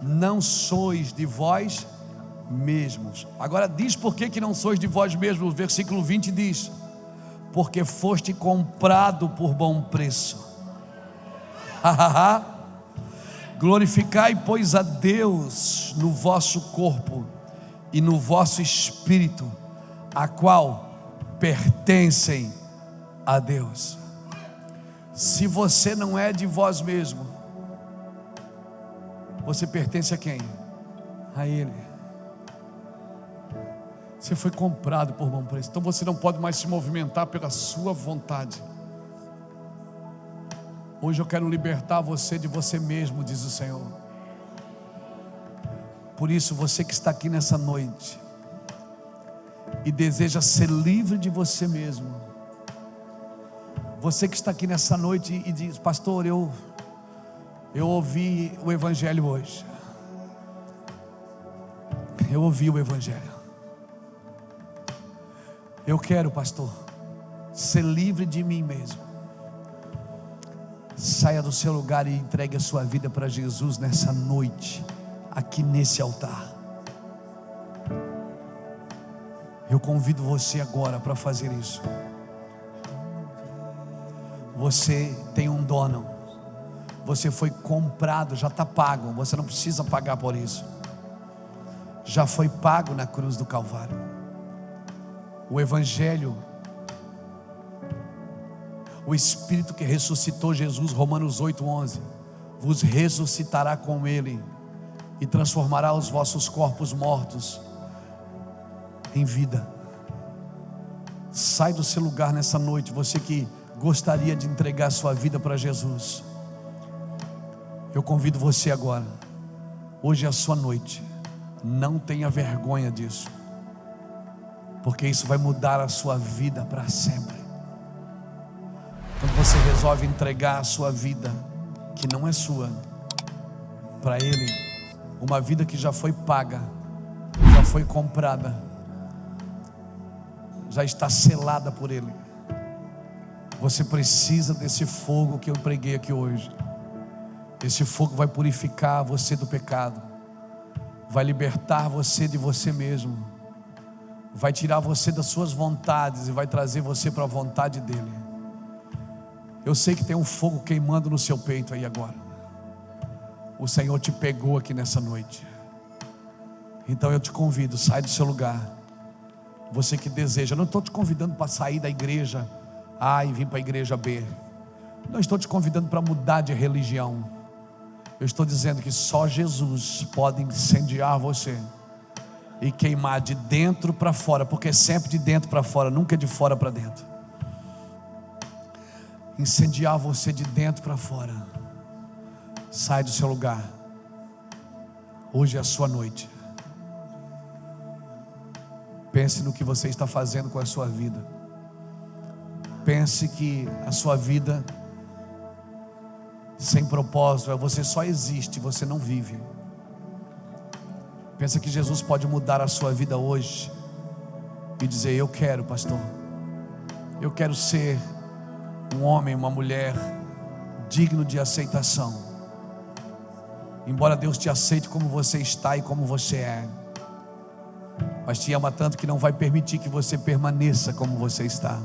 Não sois de vós mesmos. Agora diz por que não sois de vós mesmos. O versículo 20 diz: porque foste comprado por bom preço. Glorificai, pois, a Deus no vosso corpo e no vosso espírito, a qual pertencem a Deus. Se você não é de vós mesmo, você pertence a quem? A Ele. Você foi comprado por bom preço. Então você não pode mais se movimentar pela sua vontade. Hoje eu quero libertar você de você mesmo, diz o Senhor. Por isso, você que está aqui nessa noite e deseja ser livre de você mesmo, você que está aqui nessa noite e diz: pastor, eu ouvi o Evangelho hoje. Eu ouvi o Evangelho. Eu quero, pastor, ser livre de mim mesmo. Saia do seu lugar e entregue a sua vida para Jesus nessa noite, aqui nesse altar. Eu convido você agora para fazer isso. Você tem um dono. Você foi comprado, já está pago. Você não precisa pagar por isso. Já foi pago na cruz do Calvário. O Evangelho, o Espírito que ressuscitou Jesus, Romanos 8:11, vos ressuscitará com Ele e transformará os vossos corpos mortos em vida. Sai do seu lugar nessa noite, você que gostaria de entregar sua vida para Jesus. Eu convido você agora. Hoje é a sua noite. Não tenha vergonha disso, porque isso vai mudar a sua vida para sempre. Quando você resolve entregar a sua vida, que não é sua, para Ele, uma vida que já foi paga, já foi comprada, já está selada por Ele. Você precisa desse fogo que eu preguei aqui hoje. Esse fogo vai purificar você do pecado, vai libertar você de você mesmo, vai tirar você das suas vontades e vai trazer você para a vontade dEle. Eu sei que tem um fogo queimando no seu peito aí agora. O Senhor te pegou aqui nessa noite. Então eu te convido, sai do seu lugar. Você que deseja, eu não estou te convidando para sair da igreja A e vir para a igreja B. Não estou te convidando para mudar de religião. Eu estou dizendo que só Jesus pode incendiar você e queimar de dentro para fora, porque é sempre de dentro para fora, nunca é de fora para dentro. Incendiar você de dentro para fora. Sai do seu lugar. Hoje é a sua noite. Pense no que você está fazendo com a sua vida. Pense que a sua vida sem propósito, você só existe, você não vive. Pensa que Jesus pode mudar a sua vida hoje e dizer: eu quero, pastor, eu quero ser um homem, uma mulher digno de aceitação. Embora Deus te aceite como você está e como você é, mas te ama tanto que não vai permitir que você permaneça como você está.